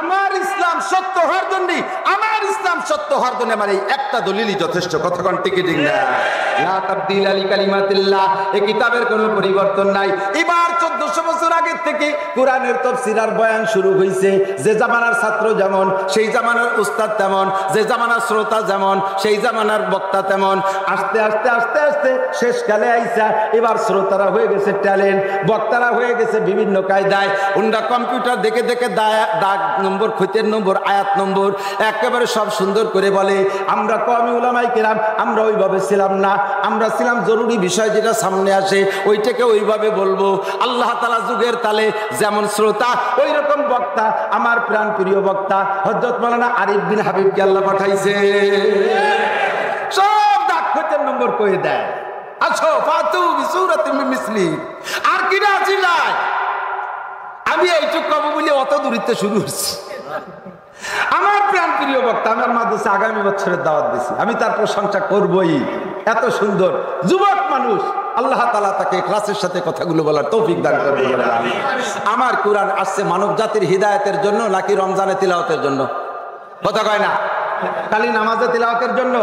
আমার ইসলাম সত্য হওয়ার জন্য, আমার ইসলাম সত্য হওয়ার জন্য আমার এই একটা দলিলই যথেষ্ট। কতক্ষণ টিকে ঠিক না? লা তাবদীলা লিকালিমাতিল্লাহ, এই কিতাবের কোনো পরিবর্তন নাই। এবার 1400 বছর আগে থেকে কোরআনের তাফসীর আর বয়ান শুরু হইছে। যে জামানার ছাত্র যেমন সেই জামানার উস্তাদ তেমন, যে জামানার শ্রোতা যেমন সেই জামানার বক্তা তেমন। আস্তে আস্তে আস্তে আস্তে শেষকালে আইসা এবার শ্রোতারা হয়ে গেছে ট্যালেন্ট, বক্তারা হয়ে গেছে বিভিন্ন কায়দায়। উন্ডা কম্পিউটার দেখে দেখে দাগ নম্বর, খৈতের নম্বর, আয়াত নম্বর একেবারে সব সুন্দর করে বলে। আমরা কওমি উলামায়ে কেরাম আমরা ওইভাবে ছিলাম না, আমরা ছিলাম জরুরি বিষয় যেটা সামনে আসে ওইটাকে ওইভাবে বলবো। আল্লাহ তাআলা যুগের তালে যেমন শ্রোতা ওই রকম বক্তা। আমার প্রাণ প্রিয় বক্তা হযরত মাওলানা আরিফ বিন হাবিবকে আল্লাহ পাঠাইছে, সব দাগ খৈতের নম্বর কয়ে দেয়। আচ্ছা ফাতু বিসূরাতিন মিন মিসলি, আর কি না আছে যায়। আমি এইটুক কব বলে অত দূরত্ব শুরু হচ্ছে। আমার প্রাণ প্রিয় বক্তা, আমার মাদ্রাসা আগামী বছরের দাওয়াত দিছি, আমি তার প্রশংসা করবই। এত সুন্দর যুবক মানুষ, আল্লাহ তাআলা তাকে ইখলাসের সাথে কথাগুলো বলার তৌফিক দান করুন। আমার কোরআন আসছে মানব জাতির হিদায়াতের জন্য নাকি রমজানে তিলাওয়াতের জন্য? কথা কয় না, খালি নামাজে তিলাওয়াতের জন্য?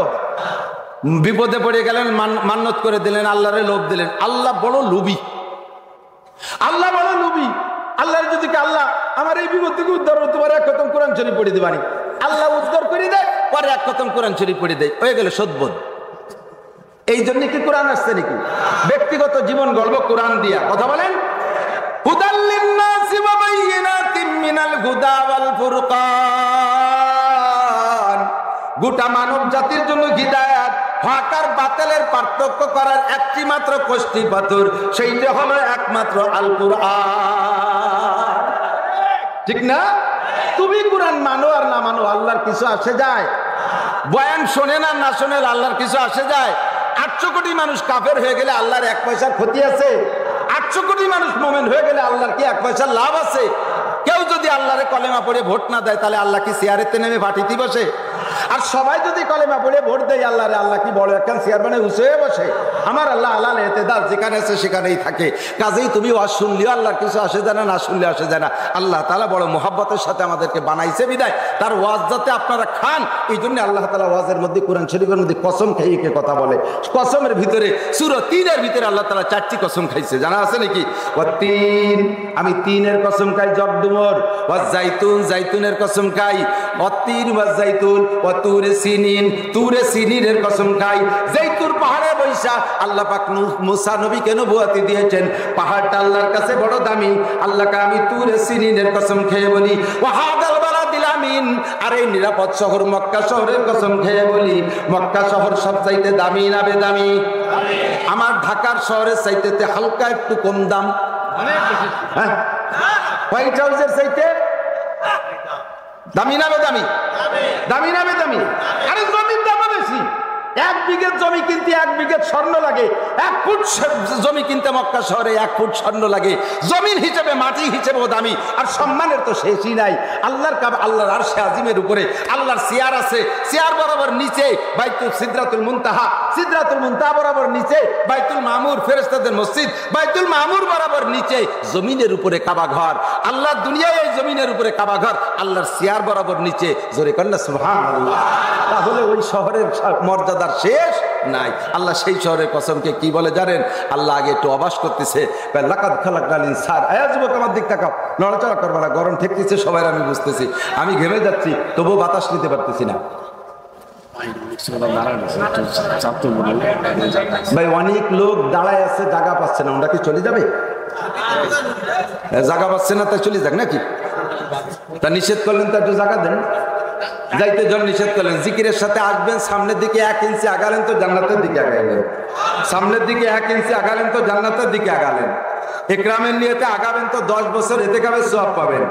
বিপদে পড়ে গেলেন, মান্নত করে দিলেন, আল্লাহরে লোভ দিলেন। আল্লাহ বড় লোভী, আল্লাহ বড় লোভী। আল্লাহর যদি আল্লাহ আমার এই বিপদ থেকে উদ্ধার হতে পারে, এক খতম কোরআন শরীফ পড়ে দিবানি, আল্লাহ উদ্ধার করে দেয়, পরে এক খতম কোরআন শরীফ পড়ে দেয়, হয়ে গেল সদবোধ। এই জন্য কি কোরআন আসছে নাকি? ব্যক্তিগত জীবন গল্প কোরআন দিয়া। কথা বলেন, হুদাল লিন্নাসি ওয়া বাইয়িনাতিন মিনাল হুদা ওয়াল ফুরকান। গোটা মানব জাতির জন্য হিদায়াত, হক আর বাতিলের পার্থক্য করার একটি মাত্র কষ্টি পাথর, সেইটা হলো একমাত্র আল কুরআন। ঠিক না? তুমি কোরআন মানো আর না মানো, আল্লাহর কিছু আসে যায়? বয়ান শোনেন আর না শোনেন, আল্লাহর কিছু আসে যায়? 800 কোটি মানুষ কাফের হয়ে গেলে আল্লাহর 1 পয়সার ক্ষতি আছে? 800 কোটি মানুষ মুমিন হয়ে গেলে আল্লাহর কি 1 পয়সার লাভ আছে? কেউ যদি আল্লাহরে কলেমা পড়ে ভোট না দেয়, তাহলে আল্লাহ কি চেয়ারেতে নেমে বাটিতে বসে? আর সবাই যদি কলেমা পড়ে ভোট দেয় আল্লাহরে, আল্লাহ কি বড় একখান চেয়ার মানে উঁচু হয়ে বসে? আমার আল্লাহ আল্লাহ এতেদাল, যেখানে আছে সেখানেই থাকে। কাজেই তুমি ওয়াজ শুনলেও আল্লাহর কিছু আসে যায় না, না শুনলে আসে যায় না। আল্লাহ তাআলা বড় মুহাব্বতের সাথে আমাদেরকে বানাইছে বিদায় তার ওয়াজ যাতে আপনারা খান, এই জন্য আল্লাহ তাআলা ওয়াজের মধ্যে, কোরআন শরীফের মধ্যে কসম খাইয়ে কথা বলে। কসমের ভিতরে সূরা 3-এর ভিতরে আল্লাহ তাআলা 4টি কসম খাইছে, জানা আছে নাকি? ওয়াতিন, আমি 3-এর কসম খাই, জগডুমর। ওয়াজ জাইতুন, জাইতুনের কসম খাই। ওয়াতিন ওয়াজ জাইতুন, ওয়াতুরে সিনিন, তুরে সিনিনের কসম খাই। জাইতুর পাহাড়ে বৈশা আল্লাহ পাক মুসা নবীকে নবুয়তি দিয়েছেন, পাহাড়টা আল্লাহর কাছে বড় দামি। আল্লাহকে আমি তুরে সিনিনের কসম খেয়ে বলি। ওয়াহাদাল বালাদিল আমিন, আর এই নিরাপদ শহর মক্কা শহরের কসম খেয়ে বলি, মক্কা শহর সবচাইতে দামি না বেদামি? আমার ঢাকার শহরের চাইতে হালকা একটু কম দাম। হ্যাঁ, হোয়াইট হাউসের চাইতে দামি না বেদামি? দামি না বেদামি? আরে জমির দাম বেশি। 1 বিঘে জমি কিনতে 1 বিঘে স্বর্ণ লাগে। 1 ফুট জমি কিনতে মক্কা শহরে 1 ফুট স্বর্ণ লাগে। জমিন হিসেবে, মাটি হিসেবেও দামি। আর সম্মানের তো শেষই নাই। আল্লাহর আল্লাহর আরশে আজিমের উপরে আল্লাহর চেয়ার আছে, চেয়ার বরাবর নিচে বাইতুল সিদরাতুল মুনতাহা, সিদরাতুল মুনতাহা বরাবর নিচে বাইতুল মামুর, ফেরেশতাদের মসজিদ বাইতুল মামুর বরাবর নিচে, জমিনের উপরে কাবা ঘর। আল্লাহ দুনিয়ায় এই জমিনের উপরে কাবা ঘর, আল্লাহর চেয়ার বরাবর নিচে। জোরে কন্যা সুবহানাল্লাহ। তাহলে ওই শহরের মর্যাদার শেষ নাই। আল্লাহ সেই শহরের কসমকে কি বলে জানেন? আল্লাহ আগে একটু অবাস করতেছে, লাকাদ খালাকনাল ইনসান। যুবক আমার দিক তাকাও, নড়াচড়া করবে না, গরম ঠেকতেছে সবাই, আমি বুঝতেছি, আমি ঘেমে যাচ্ছি, তবুও বাতাস নিতে পারতেছি না। ভাই অনেক লোক দাঁড়ায় আছে, জায়গা পাচ্ছে না, ওরা কি চলে যাবে? জায়গা পাচ্ছে না তাই চলে যাক নাকি? তা নিষেধ করলেন তো একটু জায়গা দেন। যাইতে জন নিষেধ করলেন, জিকিরের সাথে আসবেন, সামনের দিকে 1 ইঞ্চি আগালেন তো জান্নাতের দিকে আগালেন, সামনের দিকে 1 ইঞ্চি আগালেন তো জান্নাতের দিকে আগালেন। ইকরামের নিয়তে আগাবেন তো 10 বছর ইতিকাফের সওয়াব পাবেন।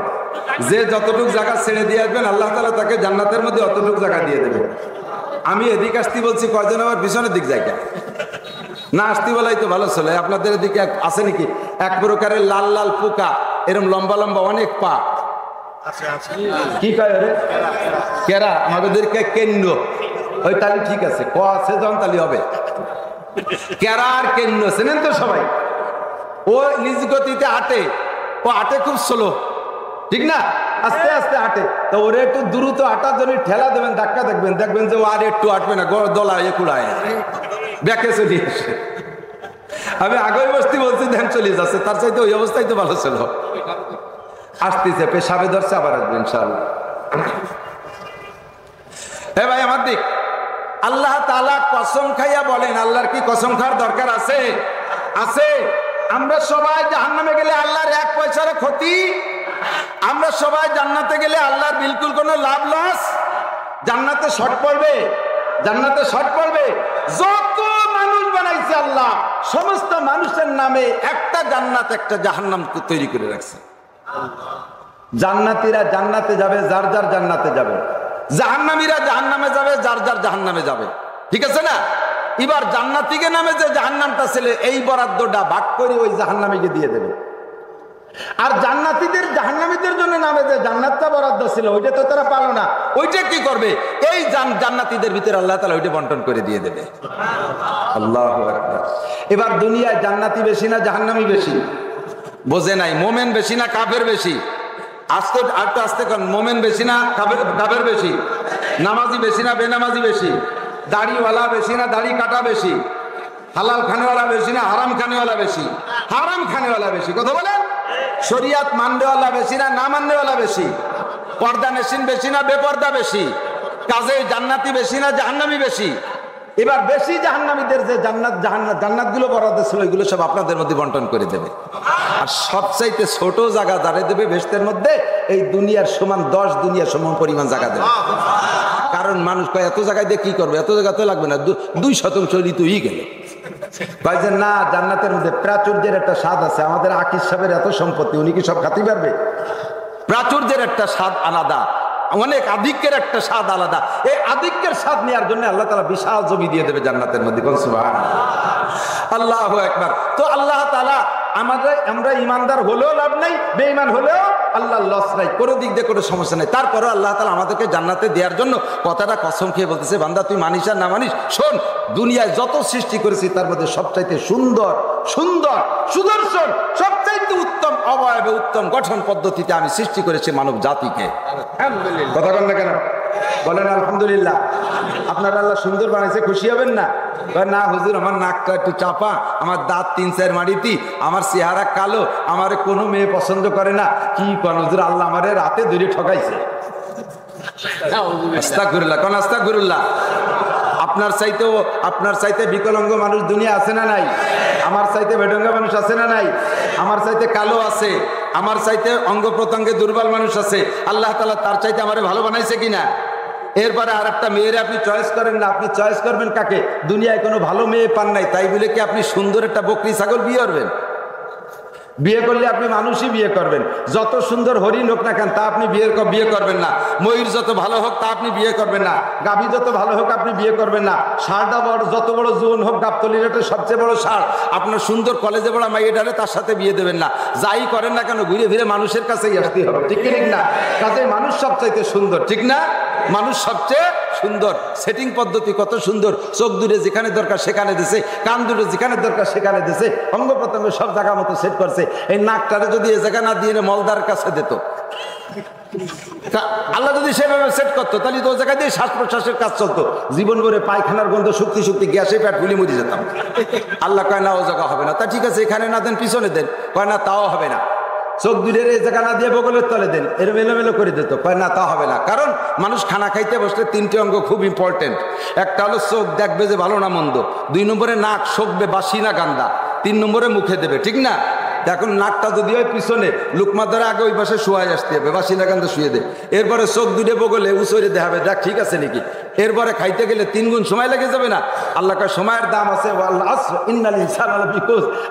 যে যতটুকু জায়গা ছেড়ে দিয়ে আসবেন আল্লাহ তাআলা তাকে জান্নাতের মধ্যে অতটুকু জায়গা দিয়ে দেবে। আমি এদিক আসতে বলছি, কয়জন আবার পিছনের দিক জায়গা না আসতে বলাই তো ভালো ছিল। আপনাদের এদিকে আছে নাকি 1 প্রকারের লাল লাল পোকা, এরকম লম্বা লম্বা অনেক পা? কি কয় রে? কেরা? আমাদেরকে কেন্দ্র ওই তালি ঠিক আছে, ক আছে যখন তালি হবে। কেরা আর কেন্দ্র চেনেন তো সবাই? ও নিজ গতিতে হাঁটে, ও হাঁটে খুব স্লো, ঠিক না? আস্তে আস্তে হাঁটে। তো ওরে একটু দ্রুত হাঁটার জন্য ঠেলা দেবেন, ধাক্কা দেখবেন, দেখবেন যে ও আর একটু হাঁটবে না, গড় দোলায় কুড়ায়। ব্যাকে চলে আসে। আমি আগেই বসতে বলছি ধ্যান চলে যাচ্ছে, তার চাইতে ওই অবস্থায় তো ভালো ছিল। আসতেছে, পেশাবে ধরছে, আবার আসবে ইনশাআল্লাহ। হে ভাই আমার দিক, আল্লাহ তাআলা কসম খাইয়া বলেন, আল্লাহর কি কসম খাওয়ার দরকার আছে? আছে। আমরা সবাই জাহান্নামে গেলে আল্লাহর এক পয়সার ক্ষতি, আমরা সবাই জান্নাতে গেলে আল্লাহর বিলকুল কোনো লাভ লস। জান্নাতে শর্ট পড়বে, জান্নাতে শর্ট পড়বে। যত মানুষ বানাইছে আল্লাহ, সমস্ত মানুষের নামে একটা জান্নাত একটা জাহান্নাম তৈরি করে রাখছে। জান্নাতীরা জান্নাতে যাবে, যার যার জান্নাতে যাবে। জাহান্নামীরা জাহান্নামে যাবে, যার যার জাহান্নামে যাবে। ঠিক আছে না? এবার জান্নাতীকে নামে যে জাহান্নামটা ছিল, এই বরাদ্দটা ভাগ করে ওই জাহান্নামীকে দিয়ে দেবে। আর জান্নাতীদের জাহান্নামীদের জন্য নামে যে জান্নাতটা বরাদ্দ ছিল, ওইটা তো তারা পালো না। ওইটা কি করবে? এই জান্নাতীদের ভিতরে আল্লাহ তাআলা ওইটা বন্টন করে দিয়ে দেবে। আল্লাহু আকবার। এবার দুনিয়ায় জান্নাতি বেশি না জাহান্নামী বেশি? বোঝে নাই। মোমেন বেশি না কাফের বেশি? আস্তে আস্তে আস্তে করেন। মোমেন বেশি না কাফের বেশি? নামাজি বেশি না বেনামাজি বেশি? দাড়িওয়ালা বেশি না দাড়ি কাটা বেশি? হালাল খানেওয়ালা বেশি না হারাম খানেওয়ালা বেশি? হারাম খানেওয়ালা বেশি। কথা বলেন। শরিয়াত মাননেওয়ালা বেশি না না মাননেওয়ালা বেশি? পর্দা নেশিন বেশি না বেপর্দা বেশি? কাজে জান্নাতি বেশি না জাহান্নামী বেশি? এবার বেশি জাহান্নামীদের যে জান্নাতগুলো বরাদ্দ ছিল, ওইগুলো সব আপনাদের মধ্যে বন্টন করে দেবে। আর সবচাইতে ছোট জায়গা যারে দেবে বেহেশতের মধ্যে, এই দুনিয়ার সমান 10 দুনিয়ার সমান পরিমাণ জায়গা দেবে। কারণ মানুষ কয় এত জায়গায় দিয়ে কি করবে, এত জায়গা তো লাগবে না, 2% ঋতুই গেল। কয় যে না, জান্নাতের মধ্যে প্রাচুর্যের একটা স্বাদ আছে। আমাদের আকিস সাহেবের এত সম্পত্তি, উনি কি সব খাতে পারবে? প্রাচুর্যের একটা স্বাদ আলাদা, অনেক আধিক্যের একটা স্বাদ আলাদা। এই আধিক্যের স্বাদ নেওয়ার জন্য আল্লাহ তাআলা বিশাল জমি দিয়ে দেবে জান্নাতের মধ্যে। সুবহানাল্লাহ, আল্লাহু আকবার। তো আল্লাহ তাআলা আমরা ইমানদার হলেও লাভ নাই, বেঈমান হলেও আল্লাহ লস নাই, কোনো দিক দিয়ে কোনো সমস্যা নেই। তারপরে আল্লাহ তাআলা আমাদেরকে জান্নাতে দেওয়ার জন্য কথাটা কসম খেয়ে বলতেছে, বান্দা তুই মানিস আর না মানিস, শোন, দুনিয়ায় যত সৃষ্টি করেছি তার মধ্যে সবচাইতে সুন্দর সুন্দর সুদর্শন, সবচাইতে উত্তম অবয়বে উত্তম গঠন পদ্ধতিতে আমি সৃষ্টি করেছি মানব জাতিকে। কথা বলেন না কেন? বলেন আলহামদুলিল্লাহ। আপনার আল্লাহ সুন্দর বানাইছে, খুশি হবেন না? না হুজুর, আমার নাকটা একটু চাপা, আমার দাঁত 3-4 মাড়িতি, আমার চেহারা কালো, আমার কোনো মেয়ে পছন্দ করে না। কি কোন হুজুর, আল্লাহ আমারে রাতে ধরে ঠকাইছে। আস্তাগফিরুল্লাহ, কোন আস্তাগফিরুল্লাহ। আপনার চাইতে বিকলাঙ্গ মানুষ দুনিয়া আছে না নাই? আমার চাইতে বেডঙ্গা মানুষ আছে না নাই? আমার চাইতে কালো আছে, আমার চাইতে অঙ্গ প্রত্যঙ্গে দুর্বল মানুষ আছে। আল্লাহ তাআলা তার চাইতে আমারে ভালো বানাইছে কিনা? এরপরে আর একটা মেয়ের আপনি চয়েস করেন না, আপনি চয়েস করবেন কাকে? দুনিয়ায় কোনো ভালো মেয়ে পান নাই, তাই বলে কি আপনি সুন্দর একটা বকরি ছাগল বিয়ে করবেন? বিয়ে করলে আপনি মানুষই বিয়ে করবেন। যত সুন্দর হরিণ হোক না কেন তা আপনি বিয়ে করবেন না। ময়ূর যত ভালো হোক তা আপনি বিয়ে করবেন না। গাভী যত ভালো হোক আপনি বিয়ে করবেন না। ষাঁড়টা যত বড় জোন হোক, গাবতলিটা সবচেয়ে বড় ষাঁড়, আপনার সুন্দর কলেজে পড়া মাইয়েটারে তার সাথে বিয়ে দেবেন না। যাই করেন না কেন, ঘুরে ফিরে মানুষের কাছেই আসতে হবে। ঠিক ঠিক না? কাজে মানুষ সবচাইতে সুন্দর, ঠিক না? মানুষ সবচেয়ে সুন্দর। সেটিং পদ্ধতি কত সুন্দর। চোখ দূরে যেখানে দরকার সেখানে দিছে, কান দূরে যেখানে দরকার সেখানে দিছে, অঙ্গ প্রত্যঙ্গ সব জায়গা মতো সেট করছে। এই নাকটারে যদি এ জায়গা না দিয়ে মলদার কাছে দিত, আল্লাহ যদি সেভাবে সেট করতো, তাহলে তো ওই জায়গায় দিয়ে শ্বাস প্রশ্বাসের কাজ চলতো। জীবন ভরে পায়খানার গন্ধ শুক্তি গ্যাসে পেট ফুলি মরে যেতাম। আল্লাহ কয় না, ও জায়গা হবে না। তা ঠিক আছে, এখানে না দেন পিছনে দেন। কয় না, তাও হবে না। চোখ দূরের এই জায়গা না দিয়ে বগলের তলে দেন, এরম এলোমেলো করে দিত। কয় না, তা হবে না। কারণ মানুষ খানা খাইতে বসলে 3টে অঙ্গ খুব ইম্পর্টেন্ট। একটা হলো চোখ, দেখবে যে ভালো না মন্দ। 2 নম্বরে নাক, শোকবে বাসি না গান্দা। 3 নম্বরে মুখে দেবে, ঠিক না? এখন নাকটা যদি হয় পিছনে, লুকমা ধরে আগে ওই পাশে শুয়ে আসতে হবে, বাসি না গান্দা শুয়ে দে। এরপরে চোখ দুটে বগলে উচরে দেখাবে, দেখ ঠিক আছে নাকি। এরপরে খাইতে গেলে 3 গুণ সময় লেগে যাবে না? আল্লাহ কয় সময়ের দাম আছে।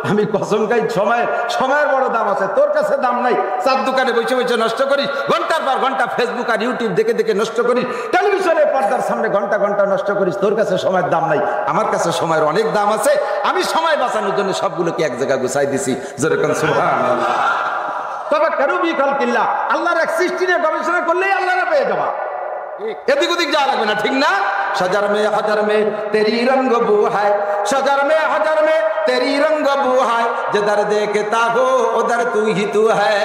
আমি কসম খাই, সময়ের বড় দাম আছে। তোর কাছে দাম নাই। চার দোকানে বসে বসে নষ্ট করিস, ঘন্টার পর ঘন্টা ফেসবুক আর ইউটিউব দেখে দেখে নষ্ট করিস, টেলিভিশনের পর্দার সামনে ঘন্টা ঘন্টা নষ্ট করিস। তোর কাছে সময়ের দাম নাই, আমার কাছে সময়ের অনেক দাম আছে। আমি সময় বাঁচানোর জন্য সবগুলোকে এক জায়গায় গুছাই দিছি। যেরকম সুবহানাল্লাহ। তবে কারুবি খালকিল্লাহ, আল্লাহর এক সৃষ্টি নিয়ে গবেষণা করলেই আল্লাহরা পেয়ে যাবা। এদিক ওদিক যাওয়া লাগবে না, ঠিক না? शजर में हजर में तेरी रंग बू है, शजर में हजर में तेरी रंग बू है, जिधर देखता हो उधर तू ही तू है।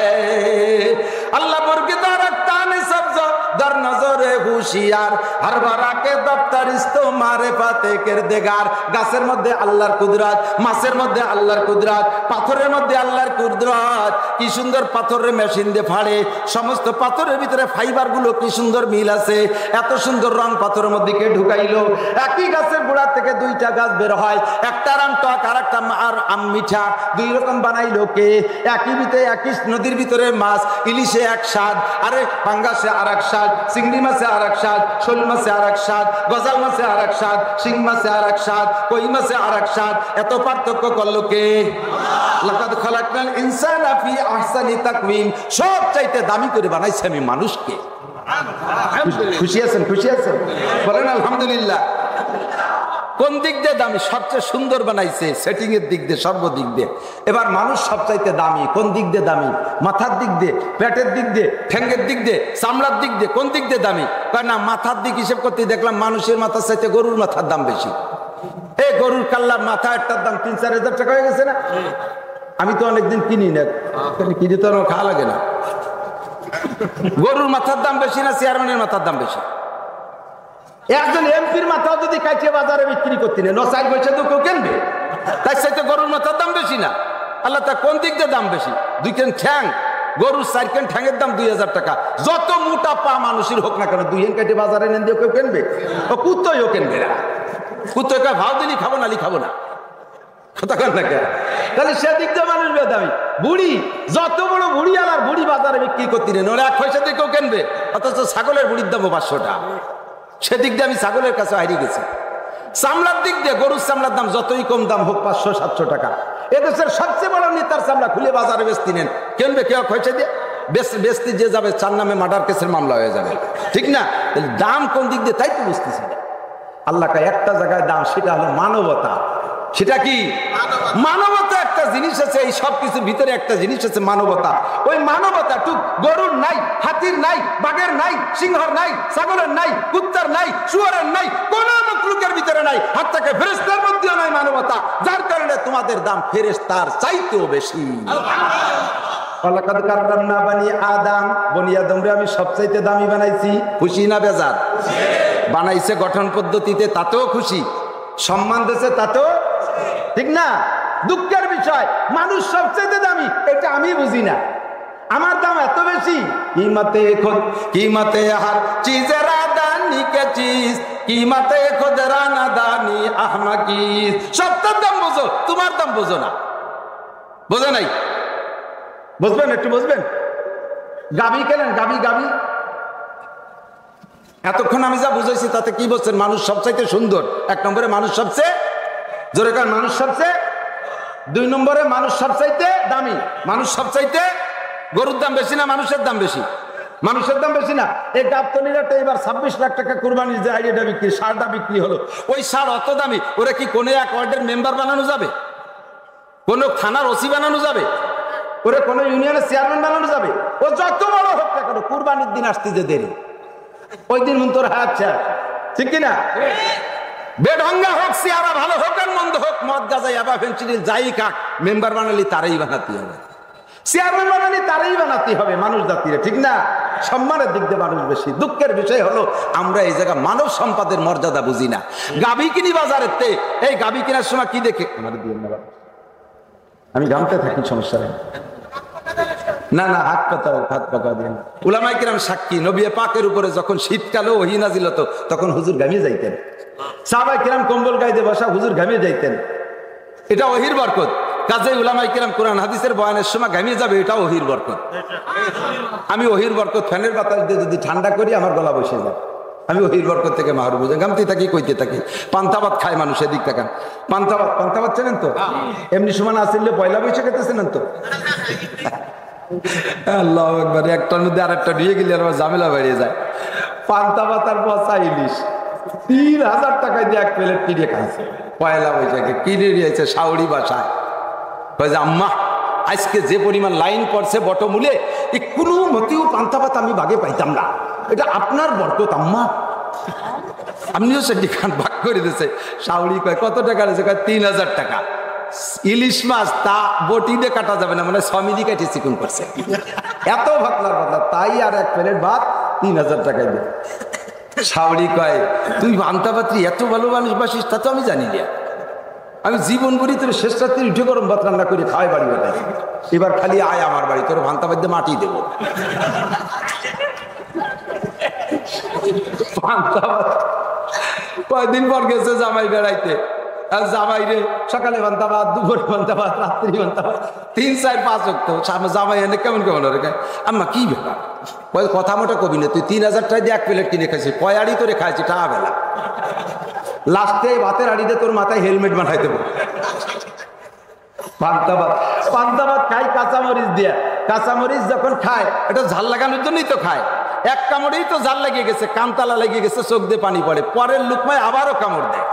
अल्लाह बुरगदा रखता ने सब्ज दर नजर হুশিয়ার, हर बरा के दफ्तर इस्तो मारिफाते किरदेगार। গাছের মধ্যে আল্লাহর কুদরত, মাছের মধ্যে আল্লাহর কুদরত, পাথরের মধ্যে আল্লাহর কুদরত। কি সুন্দর পাথরের মেশিন দিয়ে ফাড়ে, সমস্ত পাথরের ভিতরে ফাইবার গুলো কি সুন্দর মিল আছে। এত সুন্দর রং পাথরের মধ্যে কে ঢুকাইলো? একই গাছের গোড়া থেকে দুইটা গাছ বের হয়, একটা আম টক আর একটা আম মিঠা, দুই রকম বানাইলো কে? একই ভিতরে একই নদীর ভিতরে মাছ, ইলিশে এক স্বাদ, আরে পাঙ্গাসে আর এক স্বাদ, চিংড়ি মাছে আর এক স্বাদ, শোল মাছে আর এক স্বাদ, গজাল মাছে আর এক স্বাদ, শিং মাছে আর এক স্বাদ, কই মাছে আর এক স্বাদ। এত পার্থক্য করলো কে? লাকাদ খালাকনাল ইনসানা ফি আহসানি তাকওয়িম। সব চাইতে দামি করে বানাইছে আমি মানুষকে। খুশি আছেন? খুশি আছেন? বলেন আলহামদুলিল্লাহ। কোন দিক দিয়ে দামি? সবচেয়ে সুন্দর বানাইছে, সেটিং এর দিক দিয়ে, সর্বদিক দিয়ে। এবার মানুষ সবচাইতে দামি কোন দিক দিয়ে? দামি মাথার দিক দিয়ে, পেটের দিক দিয়ে, ঠ্যাঙ্গের দিক দিয়ে, চামড়ার দিক দিয়ে। কোন দিক দিয়ে দামি? কয় না, মাথার দিক হিসেব করতে দেখলাম মানুষের মাথার চাইতে গরুর মাথার দাম বেশি। এই গরুর কাল্লার মাথা একটার দাম ৩-৪ হাজার টাকা হয়ে গেছে না? আমি তো অনেকদিন কিনি না, কিনে তো আমার খাওয়া লাগে না। গরুর মাথার দাম বেশি না চেয়ারম্যানের মাথার দাম বেশি? একজন এমপির মাথাও যদি কাটিয়ে বাজারে বিক্রি করতে নেই, নসাই বসে তো কেউ কিনবে? তাই সাথে গরুর মাথার দাম বেশি না? আল্লাহ তা কোন দিক দিয়ে দাম বেশি? 2 কেন ঠ্যাং, গরুর 4 কেন ঠ্যাংয়ের দাম 2000 টাকা। যত মোটা পা মানুষের হোক না কেন, 2 কেন কাটে বাজারে নেন দিয়ে কেউ কিনবে? ও কুত্তইও কিনবে না। কুত্তকে ভাও দিলি খাবো, নালি খাবো না। তাহলে সেদিক দিয়ে মানুষ বেদামি। বুড়ি, যত বড় বুড়ি আর বুড়ি বাজারে বিক্রি করতে নেন, ওরা 1 পয়সা দিয়ে কেউ কিনবে। অথচ ছাগলের বুড়ির দাম 500 টাকা। সেদিক দিয়ে আমি ছাগলের কাছে হারিয়ে গেছি। চামড়ার দিক দিয়ে গরুর চামড়ার দাম যতই কম দাম হোক 500-700 টাকা। এদেশের সবচেয়ে বড় নেতার চামড়া খুলে বাজারে বেচতে নেন, কিনবে কেউ পয়সা দিয়ে? বেচতে যে যাবে, 4 নামে মার্ডার কেসের মামলা হয়ে যাবে, ঠিক না? দাম কোন দিক দিয়ে তাই তো বুঝতেছি না। আল্লাহকে একটা জায়গায় দাম, সেটা হলো মানবতা। সেটা কি? মানবতা একটা জিনিস আছে, এই সব কিছুর ভিতরে একটা জিনিস আছে মানবতা। ওই মানবতা টুক গরুর নাই, হাতির নাই, বাঘের নাই, সিংহর নাই, ছাগলের নাই, কুত্তার নাই, শুয়োরের নাই, কোন মখলুকের ভিতরে নাই, হাত্তাকে ফেরেশতার মধ্যেও নাই মানবতা। যার কারণে তোমাদের দাম ফেরেশতার চাইতেও বেশি। ওয়ালাকাদ কাররামনা বানি আদম, বনি আদমরে আমি সবচাইতে দামি বানাইছি। খুশি না বেজার? বানাইছে গঠন পদ্ধতিতে, তাতেও খুশি। সম্মান দিয়েছে, তাতেও, ঠিক না? দুঃখের বিষয়, মানুষ সবচেয়ে দামি, এটা আমি বুঝি না। আমার দাম এত বেশি। কিমতে হর চিজের দানি কে চিজ, কিমতে খুদ রানা দানি আহমাকি। সবটার দাম বোঝো, তোমার দাম বোঝো না। বোঝো নাই? বুঝবেন, একটু বুঝবেন। গাবি কেনেন, গাবি গাবি। এতক্ষণ আমি যা বুঝাইছি তাতে কি বলছেন? মানুষ সবচাইতে সুন্দর। 1 নম্বরে মানুষ সবচেয়ে জোরে কার, মানুষ সবচেয়ে। 2 নম্বরে মানুষ সবচাইতে দামি। মানুষ সবচাইতে, গরুর দাম বেশি না মানুষের দাম বেশি? মানুষের দাম বেশি না? এই গাবতলিরাতে এবার 26 লাখ টাকা কুরবানির যে আইডিয়াটা বিক্রি, সারটা বিক্রি হলো, ওই সার অত দামি, ওরা কি কোনো এক ওয়ার্ডের মেম্বার বানানো যাবে? কোনো থানার ওসি বানানো যাবে? ওরা কোনো ইউনিয়নের চেয়ারম্যান বানানো যাবে? ও যত বড় হোক না কেন, কুরবানির দিন আসতে যে দেরি, ওই দিন মন তোর হাত চায়, ঠিক কিনা? বেঢঙ্গা হোক, চেহারা ভালো হোক আর মন্দ হোক, মদ গাঁজা ইয়াবা ফেন্সিডিল যাই কাক, মেম্বার বানালি তারাই বানাতে হবে, চেয়ারম্যান বানালি তারাই বানাতে হবে মানুষ জাতিরে, ঠিক না? সম্মানের দিক দিয়ে মানুষ বেশি। দুঃখের বিষয় হলো আমরা এই জায়গা মানব সম্পদের মর্যাদা বুঝি না। গাবি কিনি বাজারের তে, এই গাবি কেনার সময় কি দেখে, আমি গামতে থাকি, সমস্যা নেই, না না হাত পাতাও, হাত পাতা দিয়ে। উলামায়ে কিরাম সাক্ষী, নবী পাকের উপরে যখন শীতকালে ওহী নাজিল হতো তখন হুজুর ঘামিয়ে যাইতেন। সাহাবায়ে কিরাম কম্বল গায়ে বসা, হুজুর ঘামিয়ে যাইতেন। এটা ওহীর বরকত। কাজেই উলামায়ে কিরাম কোরআন হাদিসের বয়ানের সময় ঘামিয়ে যাবে, এটা ওহীর বরকত। আমি ওহীর বরকত ফ্যানের বাতাস দিয়ে যদি ঠান্ডা করি আমার গলা বসে যায়। আমি ওহীর বরকত থেকে মাহরুম হয়ে যাই, গামতে থাকি, কইতে থাকি। পান্তাবাদ খায় মানুষ, এদিক তাকান। পান্তাবাদ, পান্তাবাদ চেনেন তো? এমনি সময় আসলে পয়লা বৈশাখ খেতেছেন তো? আল্লাহু আকবার, একটার মধ্যে আরেকটা নিয়ে গেলে আর ঝামেলা বেরিয়ে যায়। পান্তা পাতার পচা ইলিশ 3000 টাকায় দিয়ে 1 প্লেট কিনে খাইছে পয়লা বৈশাখে, কিনে নিয়েছে শাওড়ি বাসায়। কয়ে আম্মা আজকে যে পরিমাণ লাইন পড়ছে বটমূলে, কোনো মতেও পান্তা পাতা আমি বাগে পাইতাম না, এটা আপনার বরকত আম্মা। আপনিও সেটি খান, ভাগ করে দিয়েছে। শাওড়ি কয় কত টাকা রয়েছে? কয় 3000 টাকা। ইলিশ মাছ তা বটি দিয়ে কাটা যাবে না, মানে সমিদি কেটে চিকুন করছে, এত ভাতলার পাতলা, তাই আর 1 প্লেট ভাত 3000 টাকায় দেয়। শাওড়ি কয় তুই ভান্তাপাত্রী এত ভালো মানুষবাসিস তা তো আমি জানি না, আমি জীবন ভরি তোর শেষ রাত্রি উঠে গরম ভাত রান্না করে খাওয়াই বাড়ি বেড়াই, এবার খালি আয় আমার বাড়ি, তোর ভান্তাপাত্রে মাটি দেবো। কয়েকদিন পর গেছে জামাই বেড়াইতে, আর জামাই রে সকালে ভান্তা ভাত, দুপুরে ভান্তা ভাত, রাত্রি ভান্তা ভাত, 3, 4, 5 অক্ট জামাই এনে কেমন কেমন রে আম্মা কি ব্যাপার, কথা মোটা কবি না, তুই 3000 টাকা দিয়ে 1 প্লেট কিনে খাইছিস, কয় আড়ি তোরে খাইছি টাকা বেলা, লাস্টে ভাতের আড়িতে তোর মাথায় হেলমেট বানাই দেবো। পান্তা ভাত খাই কাঁচামরিচ দিয়া, কাঁচামরিচ যখন খায় এটা ঝাল লাগানোর জন্যই তো খায়, এক কামড়েই তো ঝাল লেগে গেছে, কানতালা লেগে গেছে, চোখ দিয়ে পানি পড়ে, পরের লুকমায় আবারও কামড় দেয়,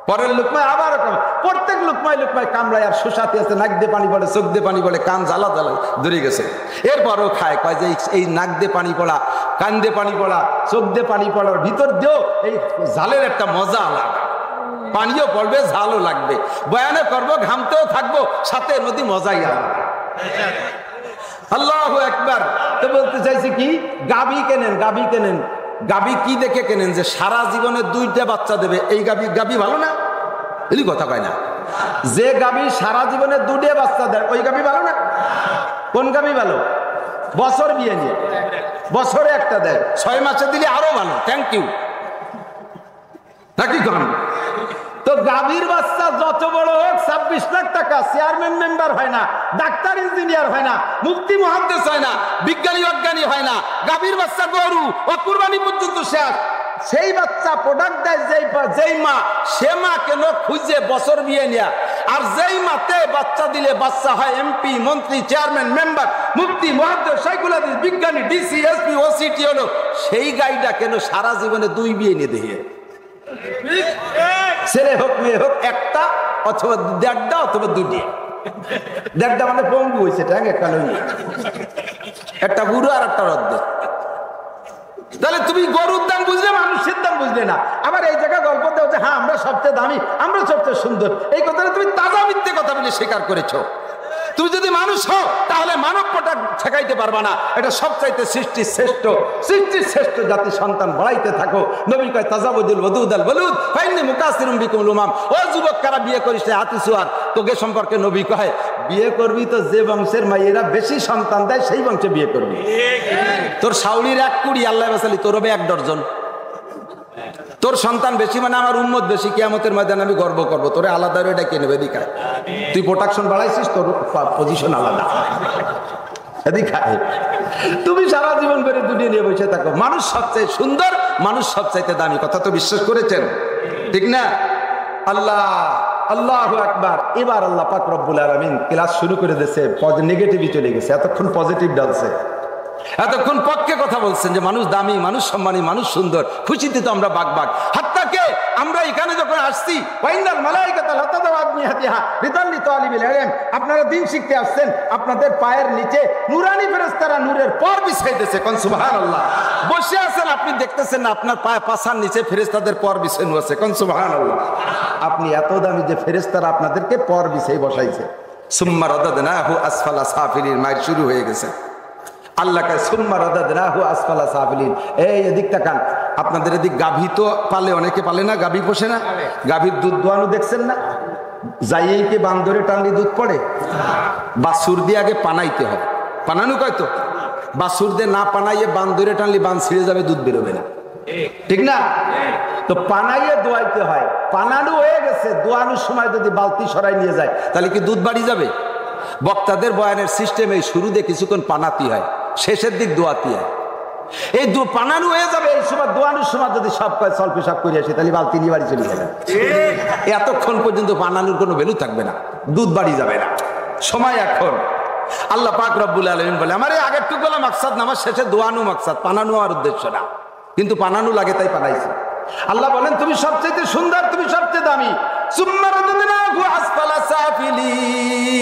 পরের লুকমায় আবারও কামড়, প্রত্যেক লুকমায় কামড়ায়, আর সুসাতে আছে, নাক দিয়ে পানি পড়ে, চোখ দিয়ে পানি পড়ে, কান জ্বালা জ্বালা ধরে গেছে, এরপরও খায়। কয় যে এই নাক দিয়ে পানি পড়া, কান দিয়ে পানি পড়া, চোখ দিয়ে পানি পড়ার ভিতর দিয়েও এই ঝালের একটা মজা আলাদা, পানিও পড়বে, ঝালও লাগবে, বয়ানে করবো, ঘামতেও থাকবো, সাথে নদী মজাই আলাদা। আল্লাহু আকবার। তো বলতে চাইছি কি, গাভী কেনেন, গাভী কেনেন, গাভী কি দেখে কেনেন যে সারা জীবনে 2টা বাচ্চা দেবে, এই গাভী ভালো না? এই কথা কয় না, যে গাভী সারা জীবনে 2টা বাচ্চা দেয় ওই গাভী ভালো না? কোন গাভী ভালো? বছর বিয়ে নিয়ে বছরে একটা দেয়, 6 মাসে দিলে আরো ভালো, থ্যাংক ইউ, নাকি কম? তো গাভীর বাচ্চা যত বড় হোক 26 লাখ টাকা, চেয়ারম্যান মেম্বার হয় না, ডাক্তার ইঞ্জিনিয়ার হয় না, মুফতি মুহাদ্দিস হয় না, বিজ্ঞানী অজ্ঞানী হয় না, গাভীর বাচ্চা গরু ও কুরবানি পর্যন্ত শেষ। সেই বাচ্চা প্রোডাক্ট দেয় যেই মা, সে মা কেন খুঁজে বছর বিয়ে নেয়া, আর যেই মাতে বাচ্চা দিলে বাচ্চা হয় এমপি, মন্ত্রী, চেয়ারম্যান, মেম্বার, মুফতি মুহাদ্দিস, শাইখুল হাদিস, বিজ্ঞানী, ডিসি, এসপি, ওসিটি হলো, সেই গাইটা কেন সারা জীবনে 2 বিয়ে নিয়ে দেখে, ছেলে হোক মেয়ে হোক, একটা অথবা 1.5টা অথবা 2টি, 1.5টা মানে পঙ্গু হয়েছে, একটা লইনি, একটা বুড়ো আর একটা অর্ধেক। তাহলে তুমি গরুর দাম বুঝলে, মানুষের দাম বুঝলে না। আবার এই জায়গায় গল্প দেওয়া যে হ্যাঁ আমরা সবচেয়ে দামি, আমরা সবচেয়ে সুন্দর, এই কথাটা তুমি তাজা মিথ্যে কথা বলে স্বীকার করেছো। তুমি যদি মানুষ হও তাহলে মানব প্রোডাক্ট ঠেকাইতে পারবা না, এটা সবচাইতে সৃষ্টির শ্রেষ্ঠ জাতি সন্তান বাড়াইতে থাকো। নবী কয় তাজাবুদুল ওদুদ আল বলুদ ফাইন্নি মুকাসসিরুম বিকুমুল উমাম। ও যুবক, কারা বিয়ে করিস না হাতিসুয়ার, তোকে সম্পর্কে নবী কয় বিয়ে করবি তো যে বংশের মাইয়েরা বেশি সন্তান দেয় সেই বংশে বিয়ে করবি। তোর শাওলির 1 কুড়ি, আল্লাহ বাসালি তোর হবে 1 ডজন। তোর সন্তান বেশি মানে আমার উম্মত বেশি, কিয়ামতের ময়দানে আমি গর্ব করবো, তোরে আলাদা এটা কে নেবে? এদিকে তুই প্রোটেকশন বাড়াইছিস, তোর পজিশন আলাদা, এদিকে তুমি সারা জীবন করে দুনিয়া নিয়ে বসে থাকো। মানুষ সবচেয়ে সুন্দর, মানুষ সবচাইতে দামি, কথা তো বিশ্বাস করেছেন, ঠিক না? আল্লাহু আকবার। এবার আল্লাহ পাক রব্বুল আলামিন ক্লাস শুরু করে দিয়েছে, নেগেটিভই চলে গেছে, এতক্ষণ পজিটিভ ডালছে, এতক্ষণ পক্ষে কথা বলছেন যে মানুষ দামি, মানুষ সম্মানী, মানুষ সুন্দর, খুশিতে তো আমরা বাগবাগ। হাত্তাকে আমরা এখানে যখন আসছি, ওয়াইনাল মালাইকাতা লাতাদাউ আজনিহাতিহা রিদান লিতালিবিল ইলম, আপনারা দিন শিখতে আসছেন, আপনাদের পায়ের নিচে নূরানি ফেরেশতারা নূরের পর বিছাইতেছে, কোন সুবহানাল্লাহ। বসে আছেন, আপনি দেখতেছেন না আপনার পায়ে পাছার নিচে ফেরেশতাদের পর বিছানো আছে, কোন সুবহানাল্লাহ। আপনি এত দামি যে ফেরেশতারা আপনাদেরকে পর বিছাই বসাইছে। সুম্মা রাদাদনাহু আসফালা সাফিলিন, মাইর শুরু হয়ে গেছে। আল্লাহ কে সুম্মা রাদাদনাহু আসফালা সাফিলিন। এই এদিক তাকান, আপনাদের এদিক গাভী তো পালে, অনেকে পালে না, গাভী পোষে না, গাভীর দুধ দোয়ানো দেখছেন না? যাইয়েই কি বান্দরে টানলে দুধ পড়ে? বাছুর দিয়ে আগে পানাইতে হয়, পানানো কয় তো, বাছুর দিয়ে না পানাইয়ে বান্দরে টানলে বান ছিঁড়ে যাবে, দুধ বেরোবে না, ঠিক না? তো পানাইয়ে দোয়াইতে হয়, পানানো হয়ে গেছে, দোয়ানোর সময় যদি বালতি সরাই নিয়ে যায় তাহলে কি দুধ বাড়ি যাবে? বক্তাদের বয়ানের সিস্টেমে শুরুতে কিছুক্ষণ পানাতি হয়, শেষের দিক দোয়াতি হয়। এই পানানো হয়ে যাবে, এই সময় দোয়ানোর সময় যদি সব সল পেশাব করে আসে তাহলে বালতি নিয়ে বাড়ি চলে যাবে। এতক্ষণ পর্যন্ত পানানোর কোনো ভ্যালু থাকবে না, দুধ বাড়ি যাবে না। সময় এখন আল্লাহ পাক রব্বুল আলামিন বলে আমার এই আগের টুকলা মাকসাদ না, আমার শেষে দোয়ানো মাকসাদ, পানানো আর উদ্দেশ্য না, কিন্তু পানানো লাগে তাই পানাইছে। আল্লাহ বলেন তুমি সবচেয়ে সুন্দর, তুমি সবচেয়ে দামি। সুম্মা রাদাদনাহু আসফালা সাফিলিন,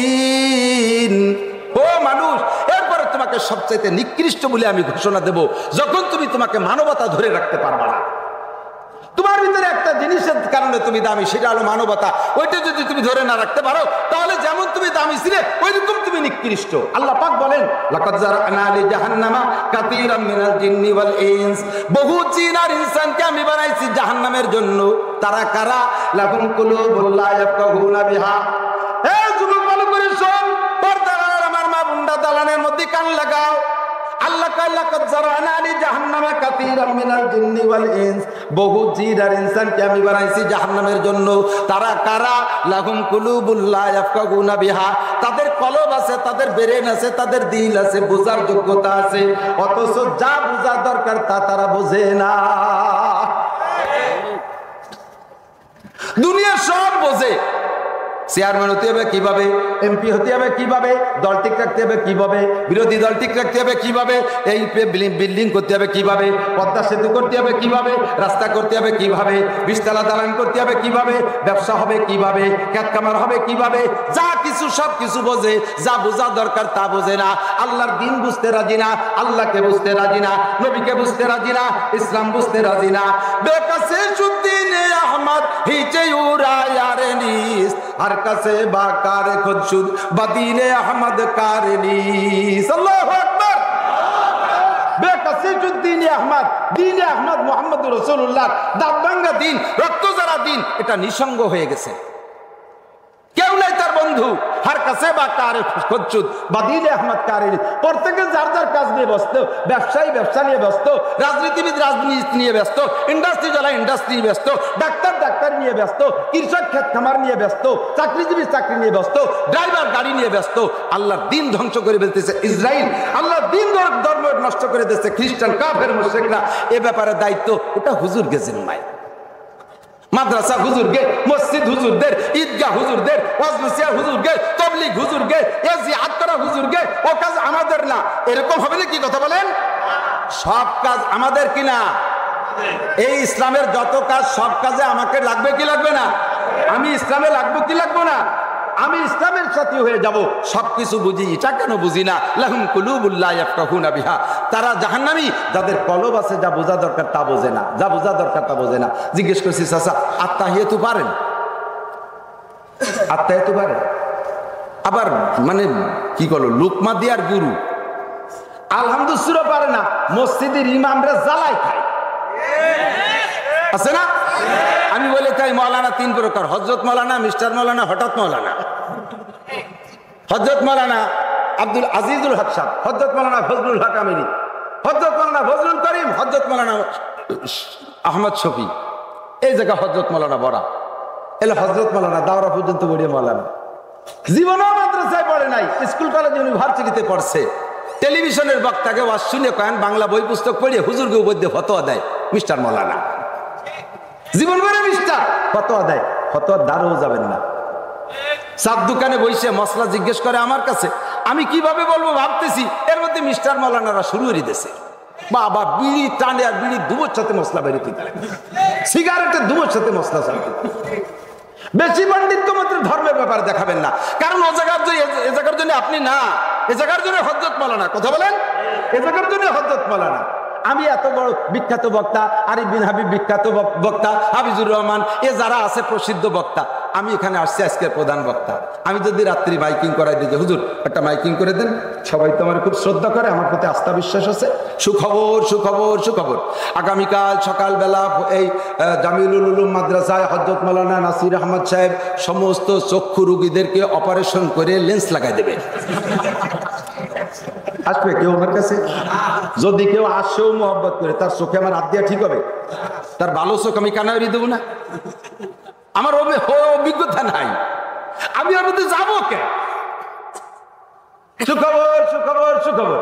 ও মানুষ, এরপরে তোমাকে সবচাইতে নিকৃষ্ট বলে আমি ঘোষণা দেব যখন তুমি তোমাকে মানবতা ধরে রাখতে পারবা না। তোমার ভিতরে একটা জিনিসের কারণে তুমি দামি, সেটা হলো মানবতা। ওইটা যদি তুমি ধরে না রাখতে পারো তাহলে যেমন তুমি দামি ছিলে ওইরকম তুমি নিকৃষ্ট। আল্লাহ পাক বলেন লাকাদ জারানা লি জাহান্নামা কাসীরাম মিনাল জিন্নি ওয়াল ইনস, বহু জিন আর ইনসানকে আমি বানাইছি জাহান্নামের জন্য। তারা কারা? লাহুম কুলুবুন লা ইয়াফকাহুনা বিহা। হে যুবক, ভালো করে শোন, পর্দার আমার মা বোনরা দালানের মধ্যে কান লাগাও। আল্লাহ কয় লাকাদ জারানা লি জাহান্নামা কাসীরাম মিনাল জিন্নি ওয়াল ইনস, বহু জিন আর ইনসানকে আমি বানাইছি জাহান্নামের জন্য। তারা কারা? লাহুম কুলুবুন লা ইয়াফকাহুনা বিহা, তাদের কলব আছে, তাদের ব্রেন আছে, তাদের দিল আছে, বোঝার যোগ্যতা আছে, অথচ যা বোঝার দরকার তা তারা বোঝে না। দুনিয়া সব বোঝে, চেয়ারম্যান হতে হবে কিভাবে, এমপি হতে হবে কিভাবে, দল ঠিক রাখতে হবে কিভাবে, বিরোধী দল ঠিক রাখতে হবে কিভাবে, এই বিল্ডিং করতে হবে কিভাবে, পদ্মা সেতু করতে হবে কিভাবে, রাস্তা করতে হবে কিভাবে, বিশতলা দালান করতে হবে কিভাবে, ব্যবসা হবে কিভাবে, খেত খামার হবে কিভাবে, যা কিছু সব কিছু বোঝে, যা বোঝা দরকার তা বোঝে না। আল্লাহর দিন বুঝতে রাজি না, আল্লাহকে বুঝতে রাজি না, নবীকে বুঝতে রাজি না, ইসলাম বুঝতে রাজি না। বেকাসে সুদ্দিন আহমদ হিচে উড়ায়ারে নিস, আর কাছে বাকার খুদসুদ বাদিনে আহমদ কারনিস। আল্লাহু আকবার। বেকাসিজুদ্দিন আহমদ, দিন আহমদ মুহাম্মদুর রাসূলুল্লাহ, দাঁতভাঙ্গা দিন, রক্ত ঝরা দিন, এটা নিঃসঙ্গ হয়ে গেছে। কেউ নাই তার বন্ধু। হার কাছে বা কার খুদসুদ বাদিনে আহমদ কারনি, প্রত্যেকে যার যার কাজ নিয়ে ব্যস্ত, ব্যবসায়ী ব্যবসা নিয়ে ব্যস্ত, রাজনীতিবিদ রাজনীতি নিয়ে ব্যস্ত, ইন্ডাস্ট্রি যারা ইন্ডাস্ট্রি নিয়ে ব্যস্ত, ডাক্তার ডাক্তার নিয়ে ব্যস্ত, কৃষক ক্ষেত খামার নিয়ে ব্যস্ত, চাকরিজীবী চাকরি নিয়ে ব্যস্ত, ড্রাইভার গাড়ি নিয়ে ব্যস্ত। আল্লাহর দিন ধ্বংস করে ফেলতেছে ইসরাইল, আল্লাহর দিন ধর্ম নষ্ট করে দিচ্ছে খ্রিস্টান কাফের মুশরিকরা। এ ব্যাপারে দায়িত্ব ওটা হুজুরকে জিম্মায়। মাদ্রাসা হুজুরকে, মসজিদ হুজুরদের, ঈদগাহ হুজুরদের, ওয়াজ নসিহত হুজুরদের, তাবলীগ হুজুরদের, এই জিহাদ করা হুজুরদের, ও কাজ আমাদের না। এরকম হবে না? কি কথা বলেন? সব কাজ আমাদের কিনা? এই ইসলামের যত কাজ সব কাজে আমাকে লাগবে কি লাগবে না? আমি ইসলামে লাগবো কি লাগবো না? আমি ইসলামের সাথী হয়ে যাব। সবকিছু বুঝি, এটা কেন বুঝি না? লাহুম কুলুবুন লা ইয়াফকাহুনা বিহা, তারা জাহান্নামী, যাদের কলব আছে, যা বোঝা দরকার তা বোঝে না, যা বোঝা দরকার তা বোঝে না। জিজ্ঞেস করছি, চাচা আত্মাহিয়াতু পারেন? আত্মাহিয়াতু পারেন? আবার মানে কি করলো, লুকমা দিয়ার গুরু আলহামদুলিল্লাহ পারে না, মসজিদের ইমামরা জ্বালাই খায়, আছে না? আমি বলে তাই মৌলানা তিন প্রকার, হযরত মৌলানা, মিস্টার মৌলানা, হঠাৎ মৌলানা। হযরত মৌলানা আব্দুল আজিজুল হক সাহেব, হযরত মৌলানা ফজলুল হক আমিনী, হযরত মৌলানা ফজলুল করিম, হযরত মৌলানা আহমদ শফি, এই জায়গা হযরত মৌলানা বড়া, এলে হযরত মৌলানা দাওরা পর্যন্ত বড়িয়ে মৌলানা। জীবনও মাদ্রাসায় পড়ে নাই, স্কুল কলেজ ইউনিভার্সিটিতে পড়ছে। টেলিভিশনের বক্তাকে ওয়াজ শুনে কয়েন বাংলা বই পুস্তক পড়িয়ে হুজুরকে উপর দিয়ে ফতোয়া দেয় মিস্টার মৌলানা। জীবন ভরে মিস্টার ফতোয়া দেয়, ফতোয়া দাঁড়ও যাবেন না। চার দোকানে বসে মশলা জিজ্ঞেস করে আমার কাছে, আমি কিভাবে বলবো ভাবতেছি, এর মধ্যে মিস্টার মৌলানারা শুরু করে দিয়েছে, বাবা বিড়ি টানে আর বিড়ি ধুবোর সাথে মশলা বেরোতে, সিগারেটের ধুবোর সাথে মশলা চালাতে। বেশি পণ্ডিত মাত্র ধর্মের ব্যাপারে দেখাবেন না, কারণ ও জায়গার জন্য আপনি না, এ জায়গার জন্য হযরত মৌলানা। কথা বলেন, এ জায়গার জন্য হযরত মৌলানা। আমি এত বড় বিখ্যাত বক্তা, আরিফ বিন হাবিব বিখ্যাত বক্তা, হাফিজুর রহমান, এ যারা আছে প্রসিদ্ধ বক্তা, আমি এখানে আসছি আজকের প্রধান বক্তা। আমি যদি রাত্রি মাইকিং করাই দিই, হুজুর একটা মাইকিং করে দেন, সবাই তো আমার খুব শ্রদ্ধা করে, আমার প্রতি আস্থা বিশ্বাস আছে, সুখবর সুখবর সুখবর, আগামীকাল সকালবেলা এই জামিউল উলুম মাদ্রাসায় হযরত মাওলানা নাসির আহমদ সাহেব সমস্ত চক্ষু রোগীদেরকে অপারেশন করে লেন্স লাগাই দেবে। আসবে কেউ আমার কাছে? যদি কেউ আসেও মোহাব্বত করে, তার চোখে আমার হাত দিয়া ঠিক হবে? তার ভালো চোখ আমি কানারি দেবো না? আমার অভিজ্ঞতা নাই, আমি ওর মধ্যে যাবো কে? সুখবর সুখবর সুখবর,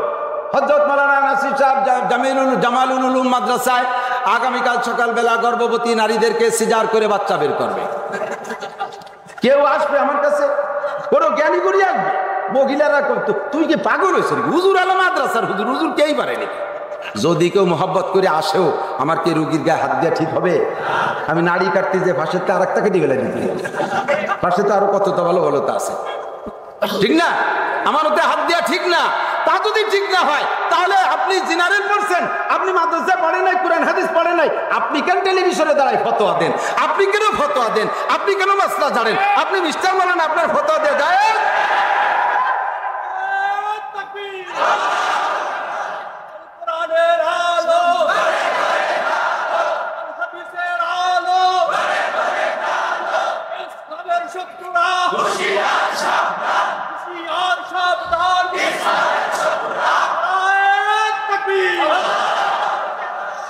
হযরত মাওলানা নাসির সাহেব জামালুল উলুম মাদ্রাসায় আগামীকাল সকালবেলা গর্ভবতী নারীদেরকে সিজার করে বাচ্চা বের করবে। কেউ আসবে আমার কাছে? কোনো জ্ঞানী করি আসবে? মহিলারা করতো, তুই কি পাগল হয়েছে? হুজুর আলো মাদ্রাসার হুজুর, হুজুর কেই পারেনি। যদি কেউ মোহাব্বত করে আসেও, আমার কি রুগীর গায়ে হাত দেওয়া ঠিক হবে? আমি নাড়ি কাটতে যে পাশের তো আর একটা কেটে গেলে দিতে, পাশে তো আরো কত তো ভালো ভালো তা আছে, ঠিক না? আমার ওতে হাত দেওয়া ঠিক না। তা যদি ঠিক না হয়, তাহলে আপনি জেনারেল পড়ছেন, আপনি মাদ্রাসায় পড়েন নাই, কোরআন হাদিস পড়েন নাই, আপনি কেন টেলিভিশনে দাঁড়ায় ফতোয়া দেন? আপনি কেন ফতোয়া দেন? আপনি কেন মাসলা জানেন? আপনি মিস্টার মাওলানা, আপনার ফতোয়া দিয়ে যায়?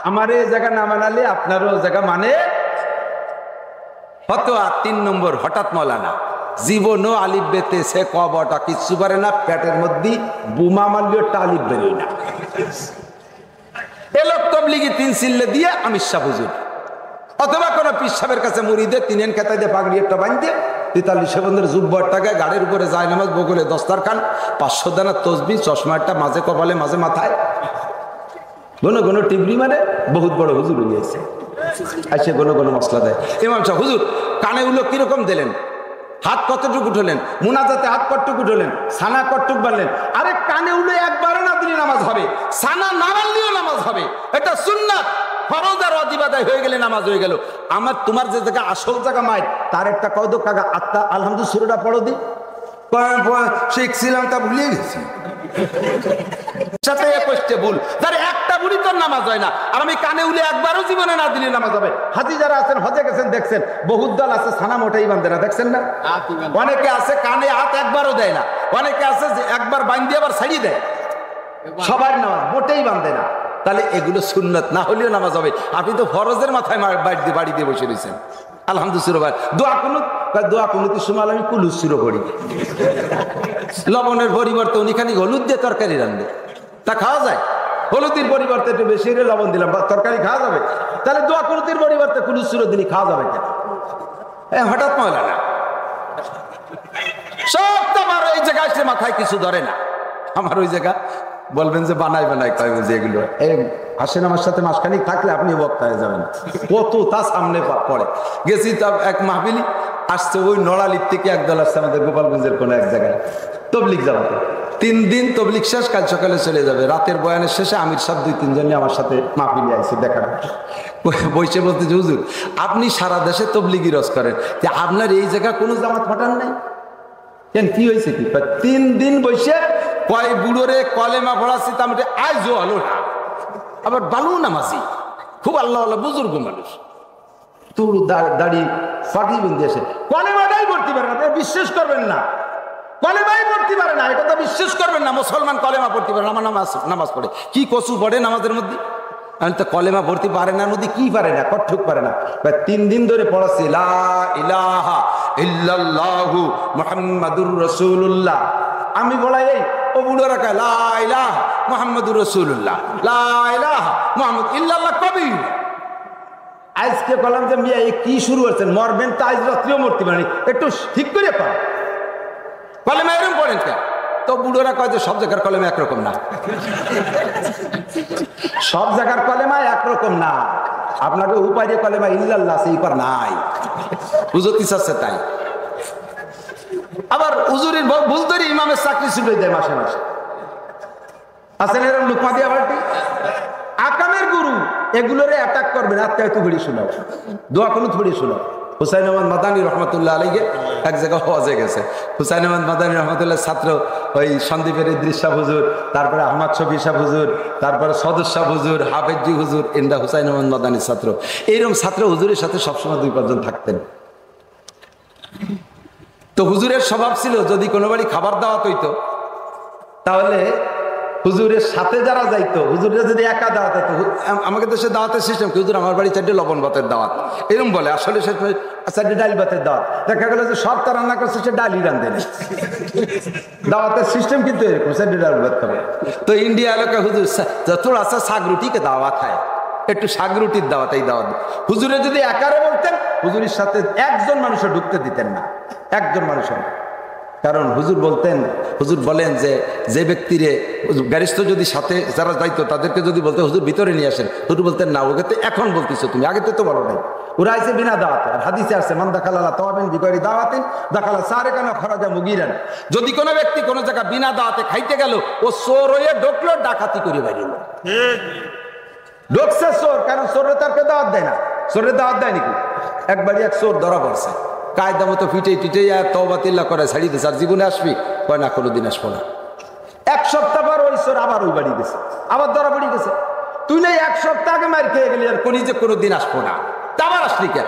আমার এই জায়গা না মানালে আপনারও জায়গা মানে ফতোয়া ৩ নম্বর। হঠাৎ মৌলানা জীবনও আলিফ বেতে সে কবটা কিচ্ছু পারে না, পেটের মধ্যে বোমা মারলেও আলিফ বেরোয় না। এ লোক তবলিগি ৩ সিল্লে দিয়ে আমির শাহ হুজুর অথবা কোনো পীর সাহেবের কাছে মুড়িদে ৩ খেতায় দিয়ে পাগড়ি একটা বাঁধতে ৪৩ বন্ধের জুব্বর টাকায় গাড়ির উপরে যায় নামাজ, বগলে দস্তারখান, ৫০০ দানা তসবি, চশমা একটা মাঝে কপালে মাঝে মাথায়, ঘন ঘন টিবরি, মানে বহুত বড় হুজুর হয়েছে। আসে ঘন ঘন মশলা দেয়। ইমাম সাহেব হুজুর কানে উলো কিরকম দিলেন, হাত কতটুকু উঠলেন, মুনাজাতে হাত কতটুকু উঠলেন, সানা কতটুক বাড়লেন? আরে কানে উলো একবারও না দিলে নামাজ হবে, সানা না বাড়লেও নামাজ হবে, এটা সুন্নাত। ফরজ আর ওয়াজিব আদায় হয়ে গেলে নামাজ হয়ে গেল। আমার তোমার যে জায়গা আসল জায়গা মায়ের, তার একটা কদ কাগা আত্মা আলহামদুলিল্লাহ সুরাটা পড়ো দি, শিখছিলাম তা ভুলিয়ে গেছি। সাথে ভুল, যার একটা বুড়ি তোর নামাজ হয় না, আর আমি কানে উলে একবারও জীবনে না দিলে নামাজ হবে। হাজি যারা আছেন হজে গেছেন দেখছেন, বহুত দল আছে সানা মোটেই বান্ধে না, দেখছেন না? অনেকে আছে কানে হাত একবারও দেয় না, অনেকে আছে যে একবার বান্ধে আবার ছাড়িয়ে দেয়। সবার নামাজ মোটেই বান্ধে না। তাহলে এগুলো সুন্নত না হলেও নামাজ হবে। আপনি তো ফরজের মাথায় বাড়ি দিয়ে বসে রয়েছেন। আলহামদুলিল্লাহ দোয়া কুনুত, দোয়া কুনুতের সময় আমি কুলুস শুরু করি। লবণের পরিবর্তে উনি খানি হলুদ দিয়ে তরকারি রান্ধে, তা খাওয়া যায়? হলুদের পরিবর্তে একটু বেশি লবণ দিলাম, তরকারি খাওয়া যাবে? তাহলে দোয়া কুনুতের পরিবর্তে কুলুস শুরু দিনই খাওয়া যাবে কেন? হঠাৎ ময়লা না সব তো আমার এই জায়গায় আসলে মাথায় কিছু ধরে না। আমার ওই জায়গা বলবেন যে বানাই বানাই কয় যে এগুলো আসেন আমার সাথে মাসখানিক থাকলে আপনি বক্তা হয়ে যাবেন, কত তা সামনে পড়ে। গেছি তো এক মাহফিলি আসছে, ওই নড়ালির থেকে একদল আসছে আমাদের গোপালগঞ্জের কোনো এক জায়গায় তবলিগ জামাতে। 3 দিন তবলিগ শেষ, কাল সকালে চলে যাবে। রাতের বয়ানের শেষে আমির সাহেব 2-3 জনই আমার সাথে মাহফিলি আইছে দেখা, বসে বলতে যে হুজুর আপনি সারা দেশে তবলিগি রস করেন, যে আপনার এই জায়গা কোনো জামাত ফাটান নাই কেন, কি হয়েছে কি? 3 দিন বসে কয় বুড়োরে কলেমা পড়াচ্ছি, তার মধ্যে আইজও আলো না, আবার বালু নামাজি, খুব আল্লাহ আল্লাহ বুজুর্গ মানুষ, তোর দাড়ি ফাটি বেঁধে আসে, কলেমাটাই পড়তে পারে না। আপনারা বিশ্বাস করবেন না, কলেমাই পড়তে পারে না, এটা তো বিশ্বাস করবেন না। মুসলমান কলেমা পড়তে পারে না, আমার নামাজ পড়ে কি কচু পড়ে নামাজের মধ্যে? আমি তো কলেমা পড়তে পারে না, মধ্যে কি পারে না, কঠুক পারে না। 3 দিন ধরে পড়াচ্ছি লা ইলাহা ইল্লাল্লাহু মুহাম্মাদুর রাসূলুল্লাহ। আমি বলাই এই ও বুড়োরা কয় লা ইলাহা মুহাম্মাদুর রাসূলুল্লাহ, লা ইলাহা মুহাম্মাদ ইল্লাল্লাহ কবি। আজকে বললাম যে মিয়া এই কি শুরু করছেন, মরবেন তো আজ রাত্রিও মরতে পারেনি, একটু ঠিক করে পান, কলেমা এরকম পড়েন কেন? তো বুড়োরা কয় যে সব জায়গার কলেমা একরকম না, সব জায়গার কলেমা একরকম না। আপনাকে উপায় কলেমা ইল্লাল্লাহ সেই পর নাই, বুঝতে চাচ্ছে তাই। আবার হুজুরের ভুল ধরে ইমামের চাকরি শুরু দেয় মাসে মাসে। আছেন এরকম লুকমা দিয়া বাড়তি আকামের গুরু, এগুলোরে অ্যাটাক করবেন। আত্মা এত ঘুরি শোনাও, দোয়া কোনো ঘুরি শোনাও। হুসাইন আহমদ মাদানী রহমতুল্লাহ আলাইহি এক জায়গায় হজে গেছে। হুসাইন আহমদ মাদানী রহমতুল্লাহ ছাত্র ওই সন্দীপের ইদ্রিস শাহ হুজুর, তারপরে আহমদ শফি শাহ হুজুর, তারপরে সদর শাহ হুজুর, হাফেজি হুজুর, এনরা হুসাইন আহমদ মাদানীর ছাত্র। এইরকম ছাত্র হুজুরের সাথে সবসময় 2-5 জন থাকতেন। তো হুজুরের স্বভাব ছিল যদি কোনো বাড়ি খাবার দাওয়াত হইতো, তাহলে হুজুরের সাথে যারা যাইতো, হুজুরের যদি একা দাওয়াত হইতো, আমাকে দেশে দাওয়াতের সিস্টেম কি, হুজুর আমার বাড়ি 4টে লবণ ভাতের দাওয়াত, এরকম বলে। আসলে সে 4টে ডাল ভাতের দাওয়াত। দেখা গেল যে সব তার রান্না করছে, সে ডালই রান্ধে না। দাওয়াতের সিস্টেম কিন্তু এরকম, 4টে ডাল ভাত খাবে। তো ইন্ডিয়া এলাকায় হুজুর থোড়া সা শাক রুটিকে দাওয়াত হয়, একটু শাক রুটির দাওয়াত, এই দাওয়াত। হুজুরে যদি একারে বলতেন, হুজুরের সাথে একজন মানুষও ঢুকতে দিতেন না, একজন মানুষের। কারণ হুজুর বলতেন, হুজুর বলেন যে যে ব্যক্তিরে গ্যারিস্থ যদি সাথে যারা যাইতো তাদেরকে যদি বলতে হুজুর ভিতরে নিয়ে আসেন, হুজুর বলতেন না, ওকে তো এখন বলতেছো তুমি, আগে তো বলো নাই। ওরা আইসে বিনা দাওয়াতে। আর হাদিসে আছে মান দাখালা তাওয়াবিন বিগয়রি দাওয়াতিন দাখালা সারিকানা খরাজা মুগিরান। যদি কোনো ব্যক্তি কোনো জায়গা বিনা দাওয়াতে খাইতে গেল, ও চোর হয়ে ঢুকলো, ডাকাতি করে বেরিয়ে ঢুকছে চোর। কারণ চোরের তারকে দাওয়াত দেয় না, চোরের দাওয়াত দেয় নাকি? একবারই এক চোর ধরা পড়ছে, কায়দা মতো পিটে টিটে তওবা তিল্লা করে ছাড়িয়ে দিচ্ছে। আর জীবনে আসবি? কয় না, কোনোদিন আসবো না। 1 সপ্তাহ পর ওই চোর আবার ওই বাড়ি গেছে, আবার ধরা পড়ে গেছে। তুই না 1 সপ্তাহ আগে মার খেয়ে গেলি, আর কোনি যে কোনোদিন আসবো না, আবার আসলি কেন?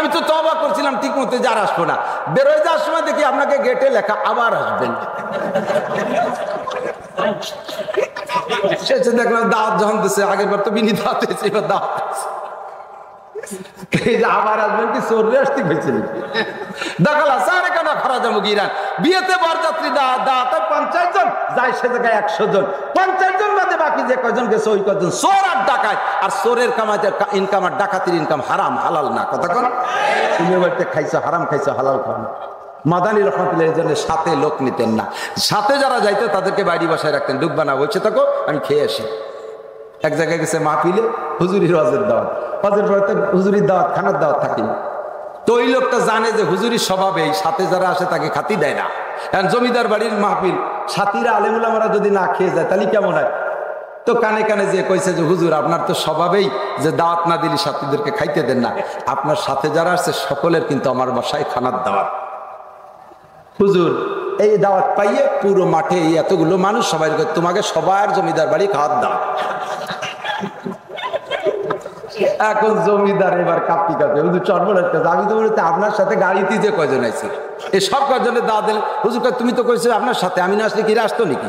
আমি তো তওবা করছিলাম ঠিক মতো যে আর আসবো না। বেরোয় যাওয়ার সময় দেখি আপনাকে গেটে লেখা আবার আসবেন। শেষে দেখলাম দাওয়াত যখন দিচ্ছে, আগের বার তো বিনি দাওয়াত হয়েছে, এবার দাওয়াত আবার আসবেন কি চোরে আসতে হয়েছিল। দেখালা সারে কেন খরা যাবো ইরান বিয়েতে বরযাত্রী দাওয়াত 50 জন যায়, সে জায়গায় 100 জন, 50 জন বাদে বাকি যে কয়জন গেছে ওই কয়জন চোর আর ডাকাত। আর চোরের কামাতের ইনকাম আর ডাকাতির ইনকাম হারাম, হালাল না। কথা কোন তুমি বাড়িতে খাইছো হারাম, খাইছো হালাল খাও না। মাদানী রহমতুল্লাহ এর জন্য সাথে লোক নিতেন না, সাথে যারা যাইতো তাদেরকে বাড়ি বাসায় রাখতেন। ডুববা না, বলছে থাকো আমি খেয়ে আসি। এক জায়গায় গেছে মাহফিলে, হুজুরির হজের দাওয়াত, হজের পরে তো হুজুরির দাওয়াত খানার দাওয়াত থাকি। তো ওই লোকটা জানে যে হুজুরির স্বভাবে সাথে যারা আসে তাকে খাতি দেয় না। কারণ জমিদার বাড়ির মাহফিল, সাথীরা আলেমুলামারা যদি না খেয়ে যায় তাহলে কেমন হয়? তো কানে কানে যে কইছে যে হুজুর আপনার তো স্বভাবেই যে দাওয়াত না দিলে সাথীদেরকে খাইতে দেন না, আপনার সাথে যারা আসছে সকলের কিন্তু আমার বাসায় খানার দাওয়াত। হুজুর এই দাওয়াত পাইয়ে পুরো মাঠে এই এতগুলো মানুষ সবাই তোমাকে সবার জমিদার বাড়ি খাওয়ার দাওয়াত। এখন জমিদার এবার কাঁপি কাঁপে, হুজুর চটবড়ের কাছে আমি তো বলতে আপনার সাথে গাড়িতে যে কয়জন আইছে এই সব কয়জনের দাওয়াত দিলেন। হুজুর তুমি তো কইছো আপনার সাথে, আমি না আসলে কি আসতো নাকি?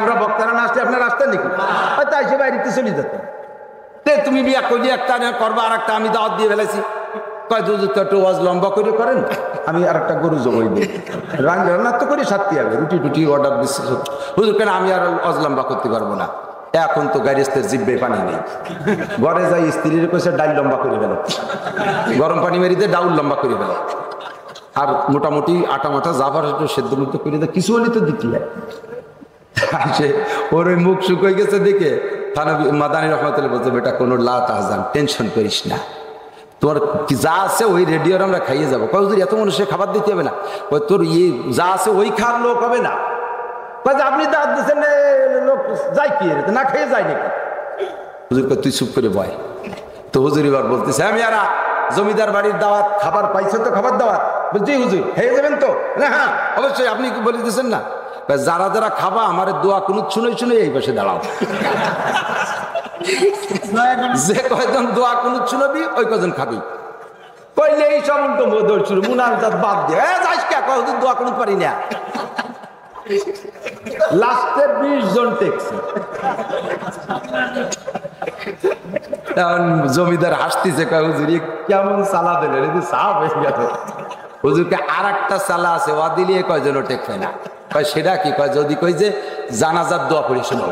আমরা বক্তারা না আসলে আপনার আসতেন নাকি? হয়তো এসে বাড়িতে চলে যেতেন। তুমি বিয়া করলি একটা করবা, আর একটা আমি দাওয়াত দিয়ে ফেলেছি। কয় হুজুর তো একটু ওয়াজ লম্বা করে করেন, আমি আর একটা গরু জবাই দিই, রান্না তো করি সাথে হবে, রুটি টুটি অর্ডার দিচ্ছি। হুজুর কেন আমি আর ওয়াজ লম্বা করতে পারবো না। এখন তো গ্যারেজের জিব্বে পানি নেই, ঘরে যাই স্ত্রীর কইছে ডাল লম্বা করে ফেলো, গরম পানি মেরিতে ডাউল লম্বা করে ফেলো, আর মোটামুটি আটা মাটা জাফার একটু সেদ্ধ মুক্ত করে দেয়, কিছু হলে তো দিতে হয়। ওর ওই মুখ শুকিয়ে গেছে দেখে থানবী মাদানী রহমতুল্লাহ বলছে, বেটা কোনো লা তাহজান, টেনশন করিস না, তোর কি যা আছে ওই রেডিওর আমরা খাইয়ে যাবো। কয় এত মানুষের খাবার দিতে হবে না, ওই তোর যা আছে ওই খাওয়ার লোক হবে না। আপনি দাঁত দিচ্ছেন লোক যাই কি না খেয়ে যায় নাকি? হুজুর তুই চুপ করে বয়। তো হুজুর এবার বলতেছে, আমি আর জমিদার বাড়ির দাওয়াত খাবার পাইছো তো, খাবার দাওয়াত? বলছি হুজুর খেয়ে যাবেন তো? হ্যাঁ অবশ্যই, আপনি কি বলে দিচ্ছেন না? যারা যারা খাবা আমার দোয়া কোনো শুনে শুনে এই পাশে দাঁড়াও, যে কয়জন দোয়া কোনো শুনবি ওই কয়জন খাবি। কইলে এই সব উল্টো মধুর শুরু মুনাজাত বাদ দিয়ে যাইস কে হুজুর দোয়া কোনো পারি না। লাস্টে 20 জন টেকছে। জমিদার হাসতেছে, হুজুর কেমন সালা দিলেন, সাপ হয়ে গেল। হুজুরকে আর একটা সালা আছে, ওয়া দিলে কয়জনও টেকবে না। সেটা কি কয়? যদি কই যে জানাজার দোয়া পড়ি শোনো,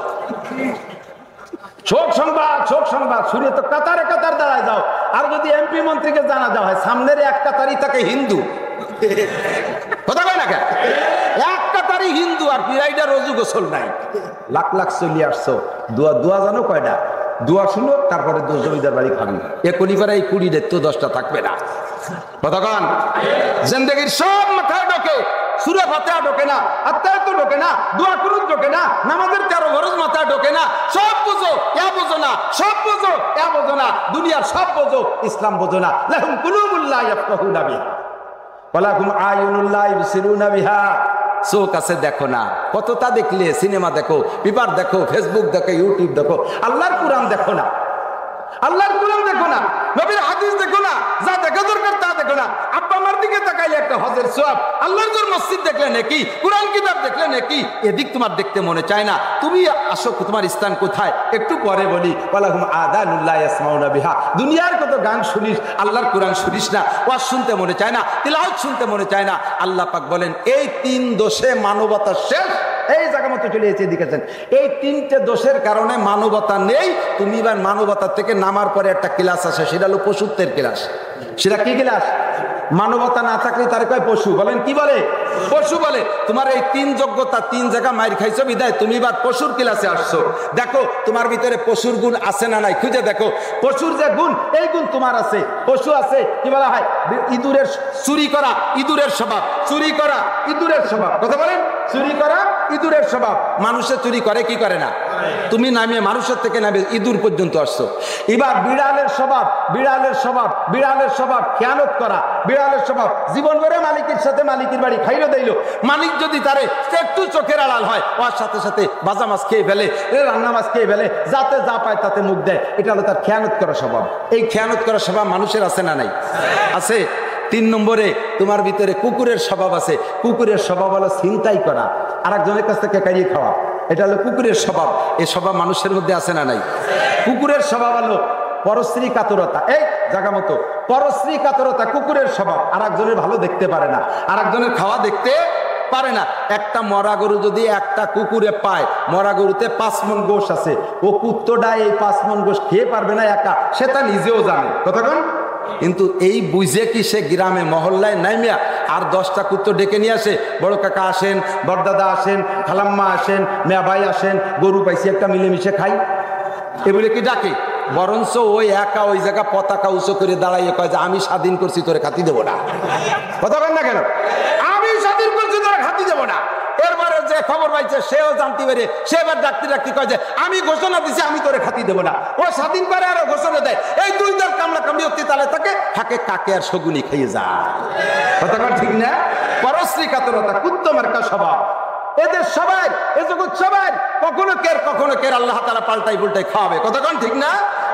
শোক সংবাদ, শোক সংবাদ শুনে তো কাতারে কাতার দাঁড়ায় যাও। আর যদি এমপি মন্ত্রীকে জানা দেওয়া হয়, সামনের এক কাতারই থাকে হিন্দু, কথা কয় না কেন? এক কাতারই হিন্দু, আর পিরাইডা রোজু গোসল নাই। লাখ লাখ চলে আসছো, দোয়া দোয়া জানো কয়টা? দোয়া শুনো, তারপরে জমিদার বাড়ি খাবি। এখনই পারে এই 20 তো 10টা থাকবে না। কথা কন, জিন্দেগির সব মাথায় ঢোকে, সূরা ফাতিহা ঢোকে না, আত্মায়াত ঢোকে না, দোয়া কুনুত ঢোকে না, নামাজের 13 ফরজ মাথায় ঢোকে না। সব বুঝো, ইয়া বুঝো না, সব বুঝো, ইয়া বুঝো না, দুনিয়ার সব বুঝো, ইসলাম বুঝো না। লাহুম কুলুবুল্লাহ ইয়াফকাহুনা বিহা ওয়া লাহুম আয়ুনুল্লাহ ইবসিরুনা বিহা। চোখ আছে দেখো না, কতটা দেখলে সিনেমা দেখো, পেপার দেখো, ফেসবুক দেখো, ইউটিউব দেখো, আল্লাহর কোরআন দেখো না, আল্লাহর কোরআন দেখো না, নবীর হাদিস দেখো না, যা দেখা দরকার তা দেখো না। আব্বা মার দিকে তাকাইলে একটা হজের সওয়াব, আল্লাহর ঘর মসজিদ দেখলে নাকি, কোরআন কিতাব দেখলে নাকি, এদিক তোমার দেখতে মনে চায় না। তুমি আসো, তোমার স্থান কোথায়? একটু পরে বলি, ওয়ালাহুম আযানুল্লাহ ইয়াসমাউনা বিহা। দুনিয়ার কত গান শুনিস, আল্লাহর কোরআন শুনিস না, ওয়াজ শুনতে মনে চায় না, তিলাওয়াত শুনতে মনে চায় না। আল্লাহ পাক বলেন এই 3 দোষে মানবতা শেষ। এই জায়গা মতো চলে এসে দেখেছেন, এই 3টে দোষের কারণে মানবতা নেই। তুমি এবার মানবতা থেকে নামার পরে একটা ক্লাস আছে, সেটা হলো পশুত্বের ক্লাস। সেটা কি ক্লাস? মানবতা না থাকলে তার কয় পশু। বলেন কি বলে? পশু বলে। তোমার এই 3 যোগ্যতা 3 জায়গা মাইর খাইছো বিদায় তুমি এবার পশুর ক্লাসে আসছো। দেখো তোমার ভিতরে পশুর গুণ আছে না নাই খুঁজে দেখো। পশুর যে গুণ, এই গুণ তোমার আছে। পশু আছে, কি বলা হয়, ইঁদুরের চুরি করা, ইঁদুরের স্বভাব, চুরি করা ইঁদুরের স্বভাব। কথা বলেন, চুরি করা ইঁদুরের স্বভাব। মানুষের চুরি করে কি করে না? তুমি নামিয়ে মানুষের থেকে নামে ইঁদুর পর্যন্ত আসছো। এবার বিড়ালের স্বভাব, বিড়ালের স্বভাব, বিড়ালের স্বভাব খেয়ানত করা, বিড়ালের স্বভাব জীবন ভরে মালিকের সাথে মালিকের বাড়ি খাইলো দিল, মালিক যদি তারে একটু চোখের আড়াল হয় ওর সাথে সাথে ভাজা মাছ খেয়ে ফেলে, রান্না মাছ খেয়ে ফেলে, যাতে যা পায় তাতে মুখ দেয়। এটা হলো তার খেয়ানত করা স্বভাব। এই খেয়ানত করা স্বভাব মানুষের আছে না নাই? আছে। 3 নম্বরে তোমার ভিতরে কুকুরের স্বভাব আছে। কুকুরের স্বভাব হলো ছিনতাই করা, আরেকজনের কাছ থেকে কাড়িয়ে খাওয়া। এটা হলো কুকুরের স্বভাব। এই স্বভাব মানুষের মধ্যে আছে না নাই? কুকুরের স্বভাব হলো পরশ্রী কাতরতা। এই জায়গা মতো পরশ্রী কাতরতা কুকুরের স্বভাব। আরেকজনের ভালো দেখতে পারে না, আরেকজনের খাওয়া দেখতে পারে না। একটা মরা গরু যদি একটা কুকুরে পায়, মরা গরুতে 5 মণ গোশ আছে, ও কুত্তটা এই 5 মণ গোশ খেয়ে পারবে না একা, সেটা নিজেও জানে। কতক্ষণ? কিন্তু এই বুঝে কি সে গ্রামে মহল্লায় নাইমিয়া আর 10টা কুত্তো ডেকে নিয়ে আসে, বড় কাকা আসেন, বড়দাদা আসেন, খালাম্মা আসেন, মেয়া ভাই আসেন, গরু পাইছি একটা মিলেমিশে খাই, এগুলো কি ডাকে? বরঞ্চ ওই একা ওই জায়গা পতাকা উঁচু করে দাঁড়াইয়ে কয় যে আমি স্বাধীন করছি, তোরে খাতি দেবো না। কথা বল না কেন? আমি স্বাধীন করছি, তোরে খাতি দেবো না। এরপরে যে খবর পাইছে সেও জানতে পারে, সে এবার ডাক্তি ডাক্তি কয় যে আমি ঘোষণা দিছি, আমি তোরে খাতি দেবো না। ও স্বাধীন করে আরো ঘোষণা দেয়। এই 2 দল কামলা কামড়ি অতি তালে থাকে, থাকে কাকে আর শগুনি খাইয়ে যায়। কথা ঠিক না? পরশ্রী কাতরতা কুত্তো মার্কা স্বভাব এদের সবাই, এ জগৎ সবাই কখনো কের আল্লাহ তাআলা পাল্টাই পুল্টাই খাওয়াবে। কতক্ষণ ঠিক না?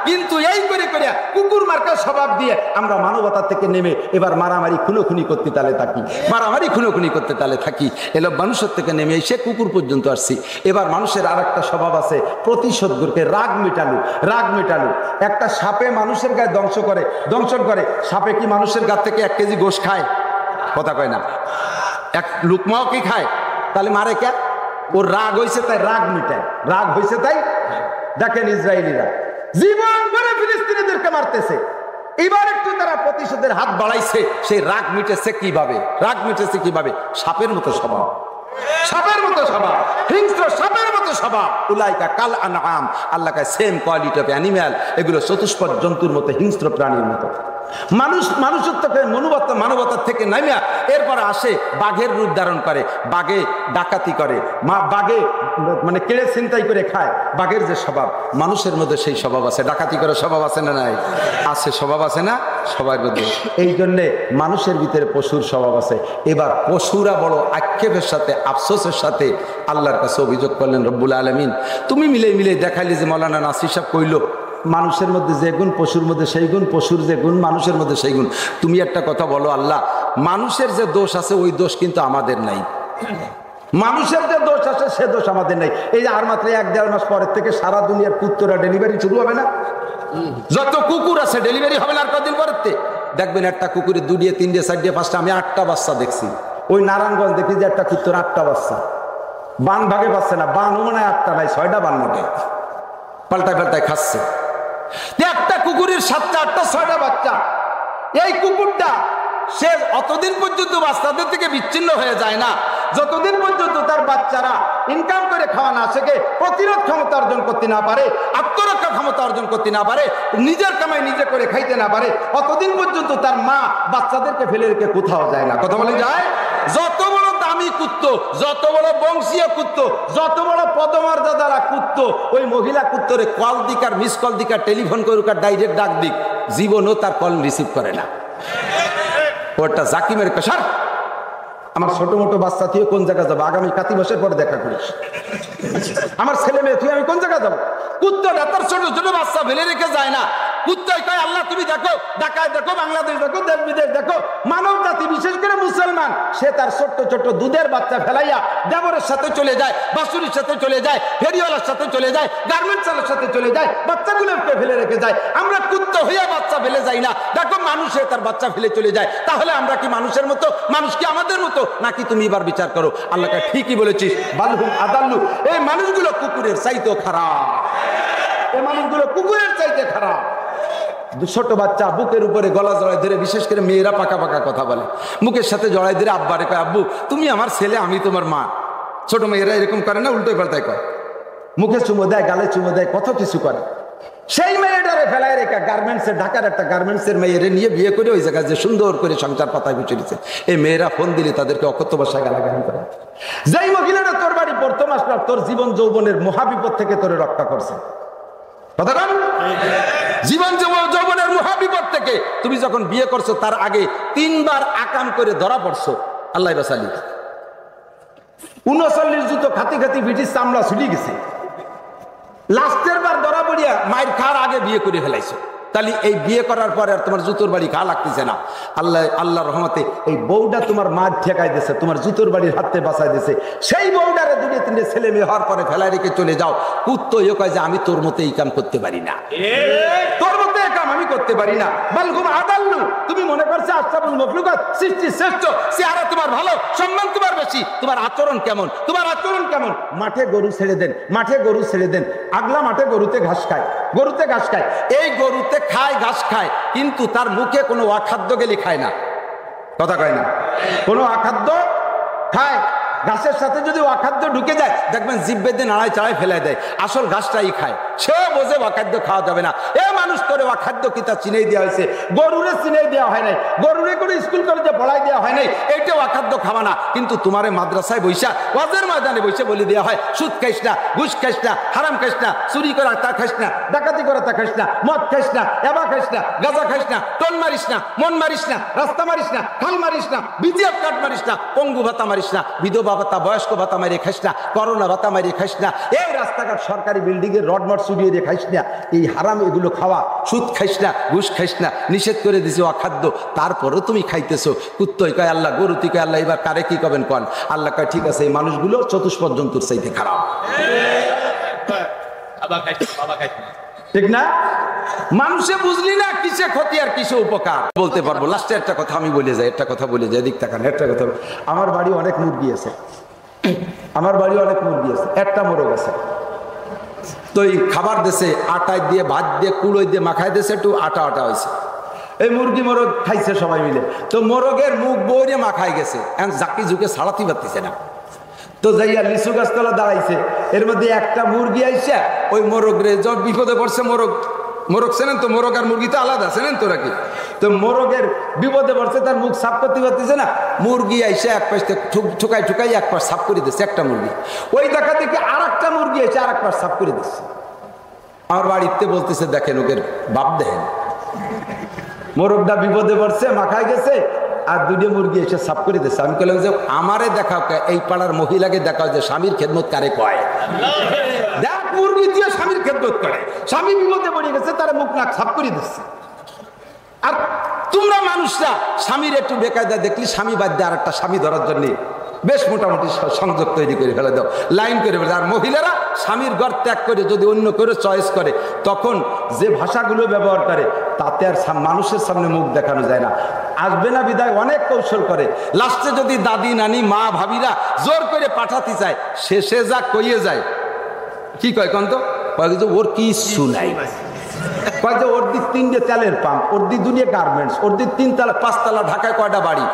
কিন্তু এই করে করে কুকুর মার্কা স্বভাব দিয়ে আমরা মানবতা থেকে নেমে এবার মারামারি খুনোখুনি করতে তালে থাকি, মারামারি খুনোখুনি করতে তালে থাকি। এলো মানুষের থেকে নেমে এসে কুকুর পর্যন্ত আসছি। এবার মানুষের আর একটা স্বভাব আছে, প্রতিশোধ করতে রাগ মেটালু, রাগ মেটালু। একটা সাপে মানুষের গায়ে দংশন করে। সাপে কি মানুষের গা থেকে 1 কেজি গোশ খায়? কথা কয় না। এক লুকমাও কি খায়? তাহলে মারে কে? ওর রাগ হয়েছে তাই রাগ মিটায়, রাগ হয়েছে তাই। দেখেন ইসরায়েলিরা জীবন ভরে ফিলিস্তিনিদেরকে মারতেছে, এবার একটু তারা প্রতিশোধের হাত বাড়াইছে। সেই রাগ মিটেছে কিভাবে? রাগ মিটেছে কিভাবে? সাপের মতো স্বভাব, সাপের মতো স্বভাব, হিংস্র সাপের মতো স্বভাব। উলাইকা কাল আনআম, আল্লাহ কায় সেম কোয়ালিটি অফ অ্যানিম্যাল। এগুলো চতুষ্পদ জন্তুর মতো, হিংস্র প্রাণীর মতো। মানুষত্বকে মানবতার থেকে নামিয়া এরপরে আসে বাঘের রূপ ধারণ করে, বাঘে ডাকাতি করে, বাঘে মানে কেড়ে ছিনতাই করে খায়। বাঘের যে স্বভাব মানুষের মধ্যে সেই স্বভাব আছে। ডাকাতি করার স্বভাব আছে না নাই? আছে, স্বভাব আছে না সবার মধ্যে? এই জন্যে মানুষের ভিতরে পশুর স্বভাব আছে। এবার পশুরা বড় আক্ষেপের সাথে আফসোসের সাথে আল্লাহর কাছে অভিযোগ করলেন, রব্বুল আলামিন তুমি মিলে দেখাইলে যে মৌলানা নাসির সাহেব কইল মানুষের মধ্যে যে গুণ পশুর মধ্যে সেই গুণ, পশুর যে গুণ মানুষের মধ্যে সেই গুণ। তুমি একটা কথা বলো আল্লাহ, মানুষের যে দোষ আছে ওই দোষ কিন্তু আমাদের নাই। মানুষের যে দোষ আছে সে দোষ আমাদের নাই। এই যে আর মাত্র 1-1.5 মাস পরের থেকে সারা দুনিয়ার কুত্তরা ডেলিভারি শুরু হবে না? যত কুকুর আছে ডেলিভারি হবে না আর কদিন পরের থেকে। দেখবেন একটা কুকুরে 2, 3, 4, 5টা, আমি 8টা বাচ্চা দেখছি। ওই নারায়ণগঞ্জ দেখি যে একটা কুত্তর 8টা বাচ্চা, বান ভাগে পাচ্ছে না, বান মনে হয় 8টা নাই 6টা বান ভাগে পাল্টায় খাচ্ছে। একটা কুকুরের 7টা 8টা 6টা বাচ্চা। এই কুকুরটা সে অতদিন পর্যন্ত বাচ্চাদের থেকে বিচ্ছিন্ন হয়ে যায় না যতদিন পর্যন্ত তার বাচ্চারা ইনকাম করে খাওয়া না শেখে, প্রতিরোধ ক্ষমতা অর্জন করতে না পারে, আত্মরক্ষা ক্ষমতা অর্জন করতে না পারে, নিজের কামাই নিজে করে খাইতে না পারে, অতদিন পর্যন্ত তার মা বাচ্চাদেরকে ফেলে রেখে কোথাও যায় না। কথা বলে যায়? যত বড় দামি কুত্তো, যত বড় বংশীয় কুত্তো, যত বড় পদমর্যাদারা কুত্তো, ওই মহিলা কুত্তরে কল দিক আর মিস কল দিক আর টেলিফোন করুক আর ডাইরেক্ট ডাক দিক, জীবনও তার কল রিসিভ করে না। ওটা জাকিমের পেশার। আমার ছোট মোটো বাচ্চা তুই কোন জায়গা যাবো? আগামী কাতি মাসের পরে দেখা করিস। আমার ছেলে মেয়ে তুই আমি কোন জায়গা যাবো? কুত্তটা তার ছোট ছোট বাচ্চা ফেলে রেখে যায় না। কুত্তাই কয় আল্লাহ তুমি দেখো, ঢাকায় দেখো, বাংলাদেশ দেখো, দেশ বিদেশ দেখো, মানব জাতি বিশেষ করে মুসলমান সে তার ছোট্ট ছোট্ট দুধের বাচ্চা ফেলাইয়া দেবরের সাথে চলে যায়, বাসুরির সাথে চলে যায়, ফেরিওয়ালার সাথে চলে যায়, গার্মেন্টস চালের সাথে চলে যায়, বাচ্চাগুলোকে ফেলে রেখে যায়। আমরা কুত্তা হইয়া বাচ্চা ফেলে যাই না। দেখো মানুষে তার বাচ্চা ফেলে চলে যায়। তাহলে আমরা কি মানুষের মতো? মানুষ কি আমাদের মতো নাকি? তুমি এবার বিচার করো। আল্লাহকে ঠিকই বলেছিস, বালহুম আদাল্লু। এই মানুষগুলো কুকুরের চাইতেও খারাপ, এই মানুষগুলো কুকুরের চাইতে খারাপ। ছোট বাচ্চা বুকের উপরে গলা জড়াই ধরে, বিশেষ করে মেয়েরা পাকা পাকা কথা বলে, মুখের সাথে জড়াই ধরে আব্বারে কয় আব্বু তুমি আমার ছেলে, আমি তোমার মা। ছোট মেয়েরা এরকম করে না, উল্টো পাল্টায় কয়, মুখে চুমো দেয়, গালে চুমো দেয়, কত কিছু করে। সেই মেয়েটারে ফেলায় রেখা গার্মেন্টসের, ঢাকার একটা গার্মেন্টসের মেয়েরে নিয়ে বিয়ে করে ওই জায়গায় যে সুন্দর করে সংসার পাতায় গুছিয়েছে। এই মেয়েরা ফোন দিলে তাদেরকে অকথ্য ভাষায় গালাগালি করে। যেই মহিলাটা তোর বাড়ি প্রথম আসলো, তোর জীবন যৌবনের মহাবিপদ থেকে তোরে রক্ষা করছে, কথা বল, জীবন যৌবনের মহাবিপদ থেকে তুমি যখন বিয়ে করছো তার আগে 3 বার আকাম করে ধরা পড়ছো, আল্লাহ বাসালি 39 জুতো খাতি খাতি ব্রিটিশ চামড়া ছুটি গেছে, লাস্টের বার ধরা পড়িয়া মায়ের খাওয়ার আগে বিয়ে করে ফেলাইছো। তাহলে এই বিয়ে করার পরে আর তোমার জুতোর বাড়ি খাওয়া লাগতেছে না। আল্লাহ রহমতে এই বউটা তোমার মা ঠেকাই দিয়েছে, তোমার জুতোর বাড়ির হাতে বাঁচাই দিয়েছে। সেই বউটারে 2-3 ছেলে মেয়ে হওয়ার পরে ফেলাই রেখে চলে যাও, কুত্তো ইয়ে কয় যে আমি তোর মতো এই কাম করতে পারি না, তোর মতো এই কাম আমি করতে পারি না। বালগুম আদাল্লু, তুমি মনে করছো আশরাফুল মাখলুকাত, সৃষ্টির শ্রেষ্ঠ, চেহারা তোমার ভালো, সম্মান তোমার বেশি, তোমার আচরণ কেমন, তোমার আচরণ কেমন? মাঠে গরু ছেড়ে দেন, মাঠে গরু ছেড়ে দেন, আগলা মাঠে গরুতে ঘাস খায়, গরুতে ঘাস খায়। এই গরুতে খায়, ঘাস খায়, কিন্তু তার মুখে কোনো অখাদ্য গেলে খায় না, কথা কয় না, কোনো অখাদ্য খায়। ঘাসের সাথে যদি অখাদ্য ঢুকে যায় দেখবেন জিব্বে দিয়ে নাড়ায় চাড়ায় ফেলে দেয়, আসল ঘাসটাই খায়। সে বোঝে অখাদ্য খাওয়া যাবে না। এ মানুষ করে অখাদ্য কি তা চিনেই দেওয়া হয়েছে, গরুরে চিনেই দেওয়া হয় নাই, গরুরে করে স্কুল কলেজে পড়াই দেওয়া হয় নাই, এইটাও অখাদ্য খাওয়া না। কিন্তু তোমারে মাদ্রাসায় বৈশা, ওয়াজের ময়দানে বসে বলে দেওয়া হয় সুদ খাইস না, ঘুষ খাইস না, হারাম খাইস না, চুরি করা তা খাইস না, ডাকাতি করা তা খাইস না, মদ খাইস না, এবা খাইস না, গাঁজা খাইস না, টন মারিস না, মন মারিস না, রাস্তা মারিস না, খাল মারিস না, বিজিএফ কার্ড মারিস না, পঙ্গু ভাতা মারিস না, বিধবা ভাতা, বয়স্ক ভাতা মারিয়ে খাইস না, করোনা ভাতা মারিয়ে খাইস না, এই রাস্তাঘাট সরকারি বিল্ডিং এর রডমট চুরিয়ে দিয়ে খাইস না, এই হারাম এগুলো খাওয়া, সুদ খাইস না, ঘুষ খাইস না, নিষেধ করে দিছে অখাদ্য, তারপরও তুমি খাইতেছো। কুত্তই কয় আল্লাহ, গরু তুই কয় আল্লাহ, এবার কারে কি করবেন কন? আল্লাহ কয় ঠিক আছে, এই মানুষগুলো চতুষ্পদ জন্তুর চাইতে খারাপ, ঠিক না? মানুষে বুঝলি না কিসে ক্ষতি আর কিসে উপকার। বলতে পারবো লাস্টে একটা কথা আমি বলে যাই, একটা কথা বলে যাই, দিক তাকান, একটা কথা। আমার বাড়ি অনেক মুরগি আছে, আমার বাড়ি অনেক মুরগি আছে, একটা মোরগ আছে। তো এই খাবার দেশে আটায় দিয়ে, ভাত দিয়ে, কুড়োয় দিয়ে মাখায় দেশে, একটু আটা আটা হয়েছে। এই মুরগি মোরগ খাইছে সবাই মিলে। তো মোরগের মুখ বইরে মাখায় গেছে, জাকি ঝুঁকে ছাড়াতে পারতেছে না। তো যাইয়া লিচু গাছতলা দাঁড়াইছে, এর মধ্যে একটা মুরগি আইসা ওই মোরগ রে যত বিপদে পড়ছে, মোরগ চেনেন তো, মোরগ আর মুরগি তো আলাদা, চেনেন তো নাকি? তো মোরগের বিপদে পড়ছে, তার মুখ সাফ করতে পারতেছে না, মুরগি আইসা এক পাশ থেকে ঠুকাই ঠুকাই এক পাশ সাফ করে দিচ্ছে একটা মুরগি। ওই দেখা দেখি আর একটা মুরগি এসে আর এক পাশ সাফ করে দিচ্ছে। আমার বাড়িতে বলতেছে দেখেন ওকে বাপ, দেখেন মোরগটা বিপদে পড়ছে, মাখায় গেছে, আর 2টা মুরগি এসে সাফ করে দিচ্ছে। আমি বললাম যে আমারে দেখাও, এই পাড়ার মহিলাকে দেখাও যে স্বামীর খেদমত কারে কয়। দেখ মুরগি দিয়ে স্বামীর খেদমত করে, স্বামী বিপদে পড়ে গেছে, তারা মুখ নাক সাফ করে দিচ্ছে। আর তোমরা মানুষরা স্বামীর একটু বেকায়দা দেখলি স্বামী বাদ দিয়ে আর একটা স্বামী ধরার জন্য বেশ মোটামুটি সংযোগ তৈরি করে ফেলে দাও, লাইন করে ফেলে। আর মহিলারা স্বামীর ঘর ত্যাগ করে যদি অন্য করে চয়েস করে, তখন যে ভাষাগুলো ব্যবহার করে তাতে আর মানুষের সামনে মুখ দেখানো যায় না। আসবে না বিদায় অনেক কৌশল করে, লাস্টে যদি দাদি নানি মা ভাবিরা জোর করে পাঠাতে চায়, শেষে যা কইয়ে যায়, কি কয় কন তো, ওর কিচ্ছু নাই, কয় যে ওর দিক 3টে তেলের পাম্প, ওর দিক 2 গার্মেন্টস, ওর দিক 3 তলা 5 তলা, ঢাকায় কয়টা বাড়ি,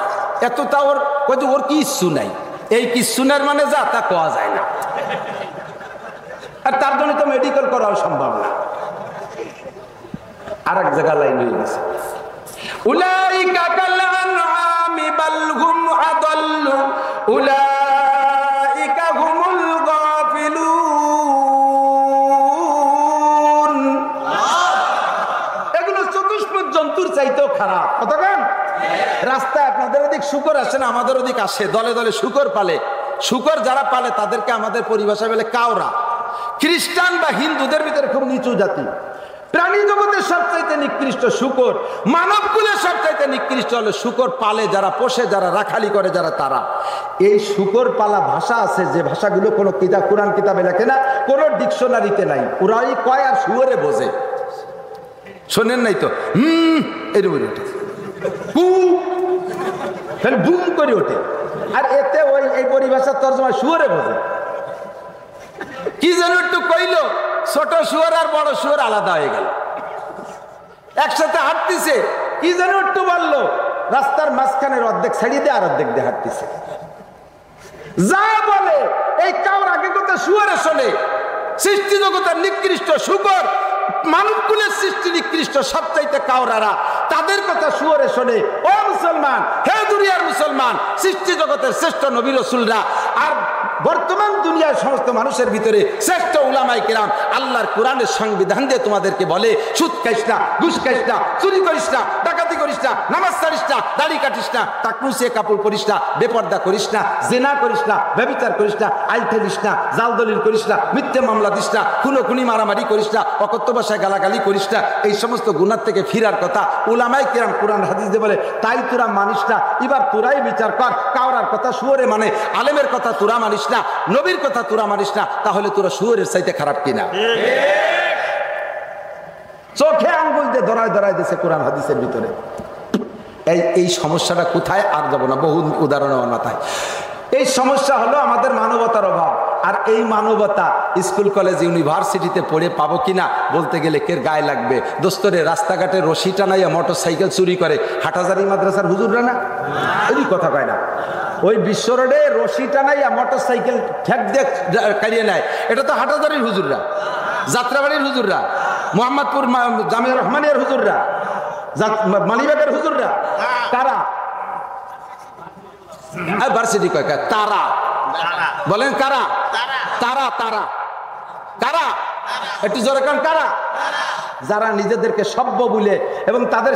এতটা ওর, কয় যে ওর কিচ্ছু নাই। এই কিচ্ছু নাই মানে যা তা কোয়া যায় না, আর তার জন্য তো মেডিকেল করাও সম্ভব না। আর এক জায়গা লাইন হয়ে গেছে, উলাইকা কাল আনআমি বাল হুম আদাল্লু উলাইকা হুমুল গাফিলুন। এগুলো চতুষ্পদ জন্তুর চাইতেও খারাপ, কতক্ষণ? রাস্তায় আপনাদের ওদিক শুকর আসে না, আমাদের ওদিক আসে, দলে দলে শুকর পালে। শুকর যারা পালে তাদেরকে আমাদের পরিভাষায় বলে কাউরা। খ্রিস্টান বা হিন্দুদের ভিতরে খুব নিচু জাতি। প্রাণী জগতের সবচাইতে নিকৃষ্ট শুকর, মানব কুলের সবচাইতে নিকৃষ্ট হলো শুকর পালে যারা, পোষে যারা, রাখালি করে যারা, তারা। এই শুকর পালা ভাষা আছে যে ভাষাগুলো কোনো কিতাব, কোরআন কিতাবে লেখে না, কোনো ডিকশনারিতে নাই, ওরাই কয় আর শুয়োরে বোঝে। শোনেন নাই তো, এরকম ওঠে, বুম করে ওঠে, আর এতে ওই এই পরিভাষার তর্জমা শুয়োরে বোঝে। কি যেন একটু কইলো, ছোট শুয়োর আর বড় শুয়োর আলাদা হয়ে গেল, একসাথে হাঁটতেছে, কি যেন একটু বললো, রাস্তার মাঝখানের অর্ধেক ছাড়িয়ে দিয়ে আর অর্ধেক দিয়ে হাঁটতেছে। যা বলে এই কাউর আগে কথা শুয়োরে শোনে। সৃষ্টি জগতের নিকৃষ্ট শুকর মানবকুলের সৃষ্টি নিকৃষ্ট সবচাইতে কাওরারা, তাদের কথা শুয়োরে শোনে। ও মুসলমান, হে দুনিয়ার মুসলমান, সৃষ্টি জগতের শ্রেষ্ঠ নবী রাসূলরা আর বর্তমান দুনিয়ার সমস্ত মানুষের ভিতরে শ্রেষ্ঠ উলামায়ে কেরাম আল্লাহর কোরআনের সংবিধান দিয়ে তোমাদেরকে বলে, সুদ খাইস না, ঘুষ খাইস না, চুরি করিস না, ডাকাতি করিস না, নামাজ ছাড়িস না, দাড়ি কাটিস না, টাকনুসিয়ে কাপড় পরিস না, বেপর্দা করিস না, জেনা করিস না, ব্যভিচার করিস না, আইল দিস না, জাল দলিল করিস না, মিথ্যে মামলা দিস না, খুনোখুনি মারামারি করিস না, অকথ্য ভাষায় গালাগালি করিস না। এই সমস্ত গুনাহ থেকে ফিরার কথা উলামায়ে কেরাম কোরআন হাদিস দিয়ে বলে। তাই তোরা মানিস না, এবার তোরাই বিচার কর। কাওরার কথা শুয়োরে মানে, আলেমের কথা তোরা মানিস না, নবীর কথা তোরা মানিস না, তাহলে তোরা শুয়োরের চাইতে খারাপ কিনা? চোখে আঙ্গুল দিয়ে ধরায় ধরায় দিয়েছে কোরআন হাদিসের ভিতরে। এই সমস্যাটা কোথায় আর যাব না, বহু উদাহরণ আমার মাথায়। এই সমস্যা হলো আমাদের মানবতার অভাব। আর এই মানবতা স্কুল কলেজ ইউনিভার্সিটিতে পড়ে পাবো কিনা বলতে গেলে কের গায়ে লাগবে। দোস্তরে রাস্তাঘাটে রশি টানাইয়া মোটর সাইকেল চুরি করে হাটহাজারী মাদ্রাসার হুজুররা না? এই কথা কয় না? ওই বিশ্ব রোডে রশি টানাইয়া মোটর সাইকেল ঠেক দিয়ে কারিয়ে নেয়, এটা তো হাটহাজারীর হুজুররা, যাত্রাবাড়ির হুজুররা, মোহাম্মদপুর জামিয়া রহমানিয়ার হুজুররা, মালিবাগের হুজুররা। কারা? ভার্সিটি কয় তারা, বলেন কারা? তারা তারা কারা? একটু জোরে কারণ কারা? যারা নিজেদেরকে সভ্য বলে এবং তাদের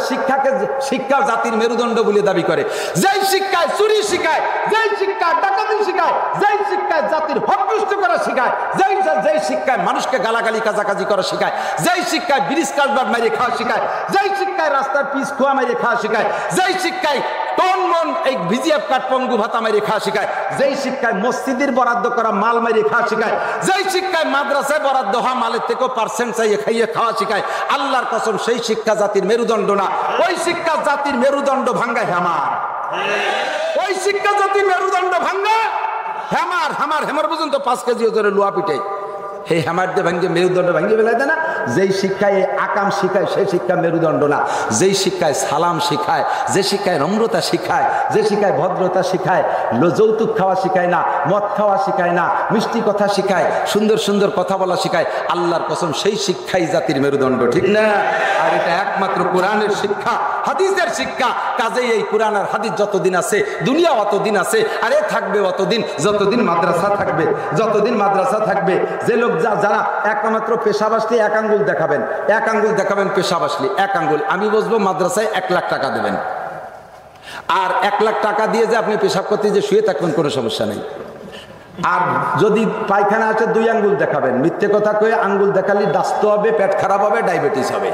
শিক্ষা জাতির মেরুদণ্ড বলে দাবি করে, যেই শিক্ষায় চুরি শিখায়, যেই শিক্ষায় ডাকাতি শিখায়, যেই শিক্ষায় জাতির হক নষ্ট করা শিখায়, যেই শিক্ষায় মানুষকে গালাগালি কাজাকাজি করা শিখায়, যেই শিক্ষায় ব্রিজ কালভার্ট মারিয়ে খাওয়া শিখায়, যেই শিক্ষায় রাস্তার পিচ খোয়া মারিয়ে খাওয়া শিখায়, যেই শিক্ষায় টন মন এই ভিজিএফ কাঠ পঙ্গু ভাতা মারিয়ে খাওয়া শিখায়, যেই শিক্ষায় মসজিদের বরাদ্দ করা মাল মারিয়ে খাওয়া শিখায়, যেই শিক্ষায় মাদ্রাসায় বরাদ্দ হওয়া মালের থেকেও পার্সেন্ট চাইয়ে খাইয়ে খাওয়া শিখায়, আল্লাহর কসম সেই শিক্ষা জাতির মেরুদণ্ড না। ওই শিক্ষা জাতির মেরুদণ্ড ভাঙ্গা হেমার, ওই শিক্ষা জাতির মেরুদণ্ড ভাঙ্গা হেমার। হেমার পর্যন্ত 5 কেজি ওজনে লোহা পিঠে, এই হেমার দিয়ে ভাঙ্গে মেরুদণ্ড ভাঙ্গে ফেলাই দেয় না। যেই শিক্ষায় আকাম শিখায় সেই শিক্ষা মেরুদণ্ড না। যেই শিক্ষায় সালাম শিখায়, যে শিক্ষায় নম্রতা শিখায়, যে শিক্ষায় ভদ্রতা শিখায়, যৌতুক খাওয়া শিখায় না, মদ খাওয়া শিখায় না, মিষ্টি কথা শিখায়, সুন্দর সুন্দর কথা বলা শিখায়, আল্লাহর কসম সেই শিক্ষাই জাতির মেরুদণ্ড, ঠিক না? আর এটা একমাত্র কোরআনের শিক্ষা, হাদিসের শিক্ষা। কাজেই এই কোরআন আর হাদিস যতদিন আছে, দুনিয়া অতদিন আছে, আরে থাকবে অতদিন যতদিন মাদ্রাসা থাকবে, যতদিন মাদ্রাসা থাকবে। যে লোক যারা একমাত্র পেশাব আসলে এক আঙ্গুল দেখাবেন পেশাব আসলে এক আঙ্গুল, আমি বসবো মাদ্রাসায় 1 লাখ টাকা দেবেন, আর 1 লাখ টাকা দিয়ে যে আপনি পেশাব করতে যে শুয়ে থাকবেন কোনো সমস্যা নেই। আর যদি পায়খানা আছে 2 আঙ্গুল দেখাবেন, মিথ্যে কথা কয়ে আঙ্গুল দেখালে দাস্ত হবে, পেট খারাপ হবে, ডায়াবেটিস হবে।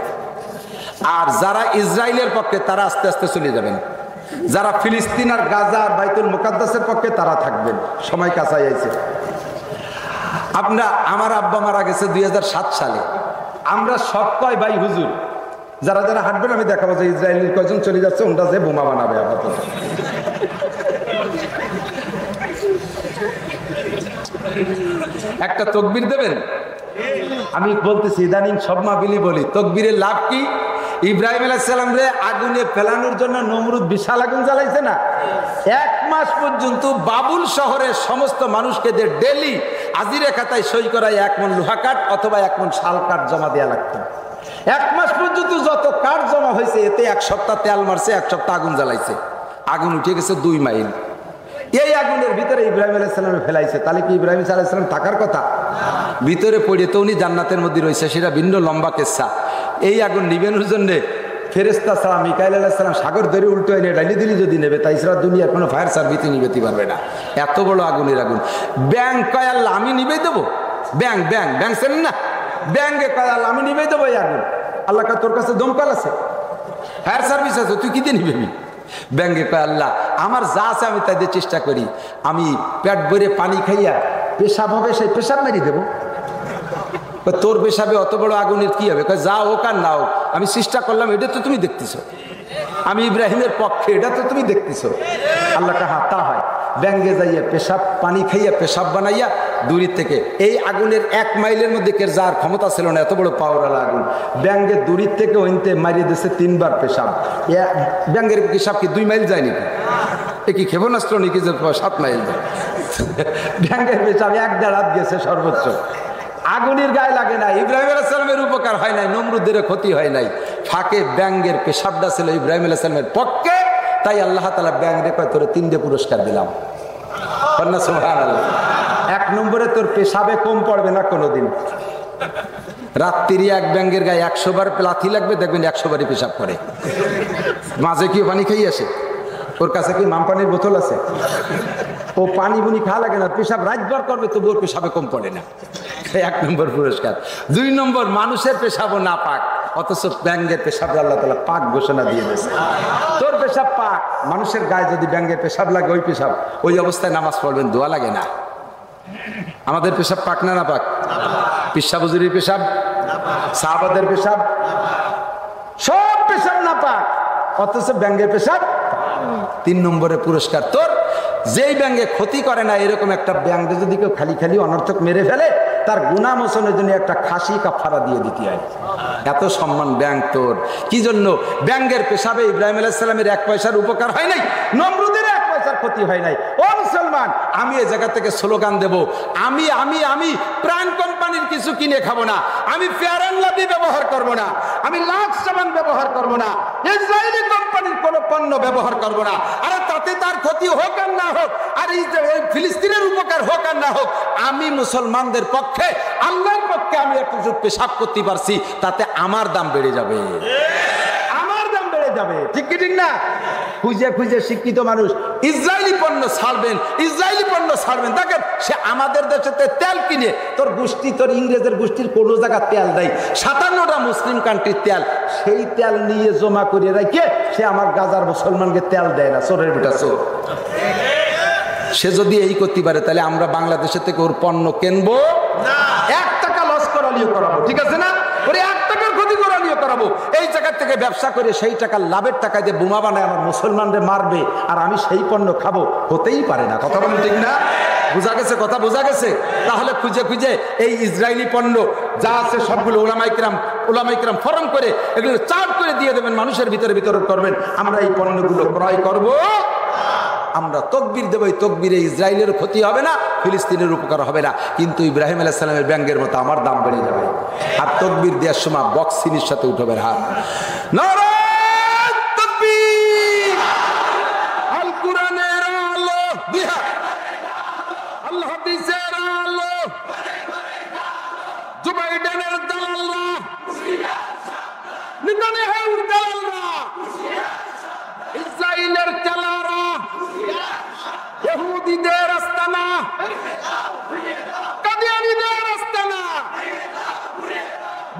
আর যারা ইসরায়েলের পক্ষে তারা আস্তে আস্তে চলে যাবেন, যারা ফিলিস্তিন আর গাজা আর বাইতুল মুকাদ্দাসের পক্ষে তারা থাকবেন। সময় কাছাই আইছে। আমার আব্বা মারা গেছে 2007 সালে। আমরা সব কয় ভাই হুজুর, যারা যারা হাঁটবেন আমি দেখাবো যে ইসরায়েলের কয়জন চলে যাচ্ছে, ওটা যে বোমা বানাবে আপাতত। একটা তকবীর দেবেন? আমি বলতেছি ইদানিং সব মাহফিলই বলি, তকবীরের লাভ কি? ইব্রাহিম আলাইহিস সালাম রে আগুনে ফেলানোর জন্য নমরুদ বিশাল আগুন জ্বালাইছে না? 1 মাস পর্যন্ত বাবুল শহরের সমস্ত মানুষকে যে ডেলি আজিরে খাতায় সই করায় 1 মণ লোহা কাঠ অথবা 1 মণ শাল কাঠ জমা দেওয়া লাগতো। 1 মাস পর্যন্ত যত কাঠ জমা হয়েছে, এতে 1 সপ্তাহ তেল মারছে, 1 সপ্তাহ আগুন জ্বালাইছে। আগুন উঠে গেছে 2 মাইল। এই আগুনের ভিতরে ইব্রাহিম আলাইহিস সালাম ফেলাইছে। তাহলে কি ইব্রাহিম আলাইহিস সালাম থাকার কথা? ভিতরে পড়ে তো উনি জান্নাতের মধ্যে রয়েছে, সেটা ভিন্ন লম্বা কেসা। এই আগুন নিবেনোর জন্য ফেরেশতা ছাড়া মিকাইল আলাইহিস সালাম সাগর ধরে উল্টো এনে ডালি দিলি যদি নেবে, তাই ছাড়া দুনিয়ার কোনো ফায়ার সার্ভিসই নিবেতে পারবে না। এত বড় আগুনের আগুন। ব্যাং কয় আল্লাহ আমি নিবে দেবো? ব্যাং চেনেন না? ব্যাংকে কয় আল্লাহ আমি নিবে দেবো এই আগুন। আল্লাহ কয় তোর কাছে দমকল আছে, ফায়ার সার্ভিস আছে, তুই কি দিয়ে নিবে? ব্যাংকে কয় আল্লাহ আমার যা আছে আমি তাই দিয়ে চেষ্টা করি, আমি পেট ভরে পানি খাইয়া পেশাব হবে সেই পেশাব মেরে দেবো। তোর পেশাবে অত বড় আগুনের কি হবে? যা হোক আর না হোক আমি চেষ্টা করলাম, এটা তো তুমি দেখতেছো, আমি ইব্রাহিমের পক্ষে, এটা তো তুমি দেখতেছো। আল্লাহকে হাতা হয় ব্যাঙ্গে যাইয়া পেশাব পানি খাইয়া পেশাব বানাইয়া দূরের থেকে। এই আগুনের 1 মাইলের মধ্যে কে যার ক্ষমতা ছিল না, এত বড় পাওয়ারওয়ালা আগুন। ব্যাঙ্গে দূরের থেকে ওইতে মারিয়ে দিয়েছে 3 বার পেশাব। ব্যাঙ্গের পেশাব কি 2 মাইল যায় নাকি? এ কি ক্ষেপণাস্ত্র নাকি যে 7 মাইল যায়? ব্যাঙ্গের পেশাব 1-1.5 হাত গেছে সর্বোচ্চ। আগুনের গায়ে লাগে নাই, ইব্রাহিম আলাইহিস সালামের উপকার হয় নাই, নমরুদের ক্ষতি হয় নাই, ফাঁকে ব্যাঙের পেশাবটা ছিল ইব্রাহিম আলাইহিস সালামের পক্ষে, তাই আল্লাহ তাআলা ব্যাঙরে কয় তোরে 3টে পুরস্কার দিলাম। সুবহানাল্লাহ। 1 নম্বরে তোর পেশাবে কম পড়বে না কোনোদিন। রাত্রি এক ব্যাঙের গায়ে 100 বার লাথি লাগবে, দেখবেন 100 বারই পেশাব করে। মাঝে কি পানি খাই আসে? ওর কাছে কি মামপানির বোতল আছে? ও পানি বুনি খাওয়া লাগে না, পেশাব রাতবার করবে, তবু ওর পেশাবে কম পড়ে না। 1 নম্বর পুরস্কার। 2 নম্বর, মানুষের পেশাবও না পাক, অথচ ব্যাঙের পেশাব আল্লাহ তাআলা পাক ঘোষণা দিয়ে দিয়েছে। তোর পেশাব পাক, মানুষের গায়ে যদি ব্যাঙের পেশাব লাগে, ওই পেশাব, ওই অবস্থায় নামাজ পড়বেন, দোয়া লাগে না। আমাদের পেশাব পাক না না পাক? পিসাব হুজুরির পেশাব, সাহাবাদের পেশাব, সব পেশাব না পাক, অথচ ব্যাঙের পেশাব। 3 নম্বরে পুরস্কার তোর, যেই ব্যাঙে ক্ষতি করে না, এরকম একটা ব্যাঙকে যদি কেউ খালি খালি অনর্থক মেরে ফেলে, তার গুনাহ মোচনের জন্য একটা খাসি কাফারা দিয়ে দিতে হয়। এত সম্মান ব্যাঙ তোর। কি জন্য? ব্যাঙের পেশাবে ইব্রাহিম আলাইহিস সালামের 1 পয়সার উপকার হয় নাই, নমরুদের 1 পয়সার ক্ষতি হয় নাই। ও মুসলমান, আমি এই জায়গা থেকে স্লোগান দেব, আমি আমি আমি প্রাণ কোম্পানির কিছু কিনে খাবো না, আমি ফেয়ার এন্ড লাভলি ব্যবহার করব না, আমি লাক্স সাবান ব্যবহার করব না, ইসরায়েলি কোম্পানির কোনো পণ্য ব্যবহার করব না। আরে তাতে তার ক্ষতি হোক আর না হোক, আর ফিলিস্তিনের উপকার হোক আর না হোক, আমি মুসলমানদের পক্ষে, আল্লাহর পক্ষে আমি একটু পেশাব করতে পারছি, তাতে আমার দাম বেড়ে যাবে, আমার দাম বেড়ে যাবে। ঠিক কি ঠিক না? খুঁজে খুঁজে শিক্ষিত মানুষ ইসরায়েলি পণ্য ছাড়বেন, ইসরায়েলি পণ্য ছাড়বেন। দেখেন, সে আমাদের দেশে তেল কিনে, তোর গোষ্ঠী, তোর ইংরেজের গোষ্ঠীর কোনো জায়গায় তেল দেয়, 57টা মুসলিম কান্ট্রির তেল, সেই তেল নিয়ে জমা করে রাখে সে আমার গাজার মুসলমানকে তেল দেয় না। চোরের বেটা চোর। সে যদি এই করতে পারে, তাহলে আমরা বাংলাদেশের থেকে ওর পণ্য কিনবো না, 1 টাকা লস করালিও করাবো। ঠিক আছে না? ওরে 1 টাকার ক্ষতি করালিও করাবো। এই জায়গার থেকে ব্যবসা করে সেই টাকা, লাভের টাকা দিয়ে বোমা বানায় আমার মুসলমানদের মারবে, আর আমি সেই পণ্য খাবো? হতেই পারে না। কথা বলেন ঠিক না? বোঝা গেছে? কথা বোঝা গেছে? তাহলে খুঁজে খুঁজে এই ইসরায়েলি পণ্য যা আছে সবগুলো ওলামায়ে কেরাম ফরম করে এগুলো চার্ট করে দিয়ে দেবেন, মানুষের ভিতরে বিতরণ করবেন। আমরা এই পণ্যগুলো ক্রয় করব, আমরা তকবীর দেব, এই তকবীরে ইসরায়েলের ক্ষতি হবে না, ফিলিস্তিনের উপকার হবে না, কিন্তু ইব্রাহিম আলাইহিস সালামের ব্যাঙের মতো আমার দাম বেড়ে যাবে। আর তকবীর দেওয়ার সময় বক্সিনির সাথে উঠবে হাত। নারায়ে তাকবীর! আল কোরআনের আলো, বিহা আল্লাহ হাদিসের আলো, জো বাইডেনের দালালরা, নেতানিয়াহুর দালালরা, ইসরায়েলের চালারা, ইহুদিদের আস্তানা, কাদিয়ানীদের আস্তানা,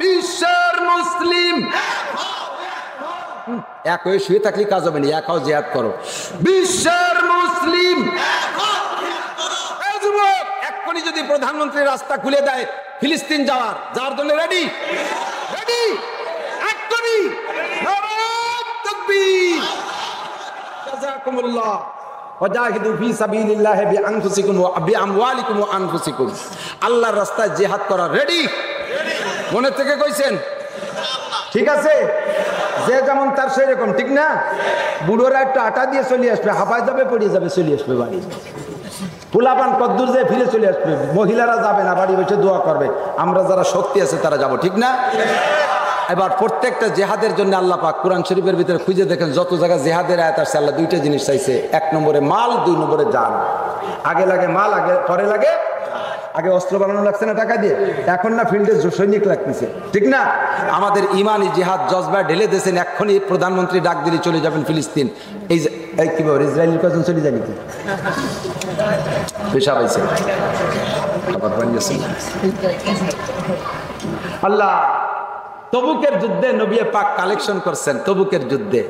বিশ্বের মুসলিম এক হয়ে শুয়ে থাকলে কাজ হবে না, এক হও, জিহাদ করো। বিশ্বের মুসলিম এক্ষুনি যদি প্রধানমন্ত্রী রাস্তা খুলে দেয় ফিলিস্তিন যাওয়ার জন্য রেডি রেডি, এক্ষুনি। নারায়ে তাকবীর! জাযাকুমুল্লাহ। ওয়াজাহিদু ফি সাবিলিল্লাহি বিআনফুসিকুম ওয়া বিআমওয়ালিকুম ওয়া আনফুসিকুম। আল্লাহর রাস্তায় জিহাদ করা রেডি? মনে থেকে কইছেন? ঠিক আছে? যে যেমন তার সেই রকম, ঠিক না? বুড়োরা একটু আটা দিয়ে চলে আসবে, হাঁপায় যাবে, পড়িয়ে যাবে, চলে আসবে বাড়ি। পোলাপান কদ্দুর যে ফিরে চলে আসবে, মহিলারা যাবে না, বাড়ি বসে দোয়া করবে। আমরা যারা শক্তি আছে তারা যাব, ঠিক না? এবার প্রত্যেকটা জেহাদের জন্য আল্লাহ পাক কোরআন শরীফের ভিতরে খুঁজে দেখেন, যত জায়গায় জেহাদের আয়াত আসছে, আল্লাহ 2টা জিনিস চাইছে। 1 নম্বরে মাল, 2 নম্বরে জান। আগে লাগে মাল, আগে পরে লাগে, আগে অস্ত্র বানানো লাগছে না টাকা দিয়ে, এখন না ফিল্ডে সৈনিক লাগতেছে, ঠিক না? আমাদের ইমানি জিহাদ জজবা ঢেলে দিয়েছেন। এক্ষুনি প্রধানমন্ত্রী ডাক দিলে চলে যাবেন ফিলিস্তিন। এই কি বলে, ইসরায়েলের কজন চলে যায় নাকি? পেশা পাইছে আল্লাহ। তবুকের যুদ্ধে নবী পাক কালেকশন করছেন। তবুকের যুদ্ধে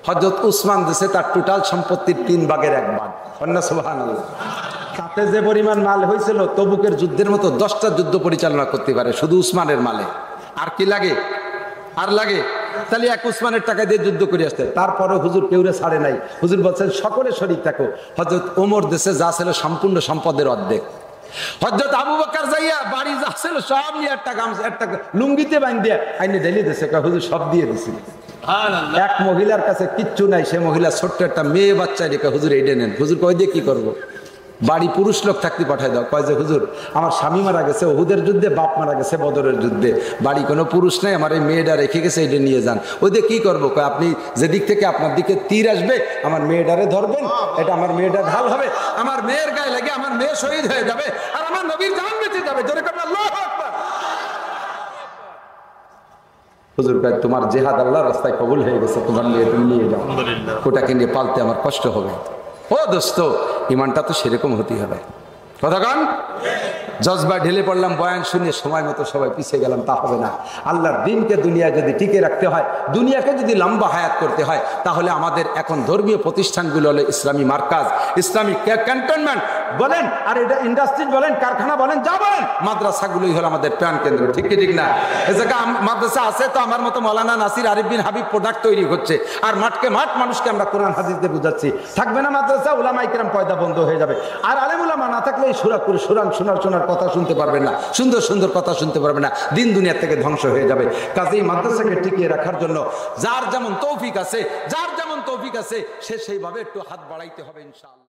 হযরত উসমান দেশে তার টোটাল সম্পত্তির 3 ভাগের 1 ভাগ। সুবহানাল্লাহ। তাতে যে পরিমাণ মাল হয়েছিল, তবুকের যুদ্ধের মতো 10টা যুদ্ধ পরিচালনা করতে পারে শুধু উসমানের মালে। আর কি লাগে? আর লাগে? তাহলে এক উসমানের টাকা দিয়ে যুদ্ধ করে আসতে। তারপরে হুজুর কেউরে ছাড়ে নাই। হুজুর বলছেন সকলে শরীক থাকো। হযরত ওমর দেশে যা ছিল সম্পূর্ণ সম্পদের অর্ধেক। হযরত আবু বকর যাইয়া বাড়ি যা ছিল সব নিয়ে একটা লুঙ্গিতে বাঁধ দিয়ে আইনে ঢেলে দিয়েছে, হুজুর সব দিয়ে দিছিল। এক মহিলার কাছে কিচ্ছু নাই, সে মহিলা ছোট্ট একটা মেয়ে বাচ্চা রেখে হুজুর এইটা নেন। হুজুর কই দিয়ে কি করবো? বাড়ি পুরুষ লোক থাকতে পাঠায় দাও। কয় যে হুজুর আমার স্বামী মারা গেছে ওহুদের যুদ্ধে, বাপ মারা গেছে বদরের যুদ্ধে, বাড়ি কোনো পুরুষ নাই, আমার এই মেয়েটা রেখে গেছে, এটা নিয়ে যান। ওই দিয়ে কী করবো? কয় আপনি যেদিক থেকে আপনার দিকে তীর আসবে আমার মেয়েটারে ধরবেন, এটা আমার মেয়েটা ঢাল হবে, আমার মেয়ের গায়ে লেগে আমার মেয়ে শহীদ হয়ে যাবে আর আমার নবীর জান বেঁচে যাবে। জোরে করে আল্লাহু আকবার। হুজুর কয় তোমার জেহাদ আল্লাহর রাস্তায় কবুল হয়ে গেছে, তোমার মেয়ে তুমি নিয়ে যাও, ওটাকে নিয়ে পালতে আমার কষ্ট হবে। ও দোস্ত, ইমানটা তো সেরকম হতেই হবে। কথা কান জজবা ঢেলে পড়লাম, বয়ান শুনে সময় মতো সবাই পিছিয়ে গেলাম, তা হবে না। আল্লাহর দিনকে দুনিয়া যদি টিকে রাখতে হয়, দুনিয়াকে যদি লম্বা হায়াত করতে হয়, তাহলে আমাদের এখন ধর্মীয় প্রতিষ্ঠানগুলো হলো ইসলামী মার্কাজ, ইসলামী ক্যান্টনমেন্ট বলেন, আর এটা ইন্ডাস্ট্রি বলেন, কারখানা বলেন, যা বলেন, মাদ্রাসাগুলোই হলো আমাদের প্রাণ কেন্দ্র। ঠিক কি ঠিক না? এ জায়গা মাদ্রাসা আছে তো আমার মতো মৌলানা নাসির আরিফ বিন হাবিব প্রোডাক্ট তৈরি হচ্ছে, আর মাঠকে মাঠ মানুষকে আমরা কোরআন হাদিস দিয়ে বুঝাচ্ছি। থাকবে না মাদ্রাসা, উলামায়ে কেরাম পয়দা বন্ধ হয়ে যাবে। আর আলেম উলামা না থাকলে এই শোনার কথা শুনতে পারবেন না, সুন্দর সুন্দর কথা শুনতে পারবেন না, দিন দুনিয়া থেকে ধ্বংস হয়ে যাবে। কাজেই মাদ্রাসাকে টিকিয়ে রাখার জন্য যার যেমন তৌফিক আছে সে সেইভাবে একটু হাত বাড়াইতে হবে ইনশাআল্লাহ।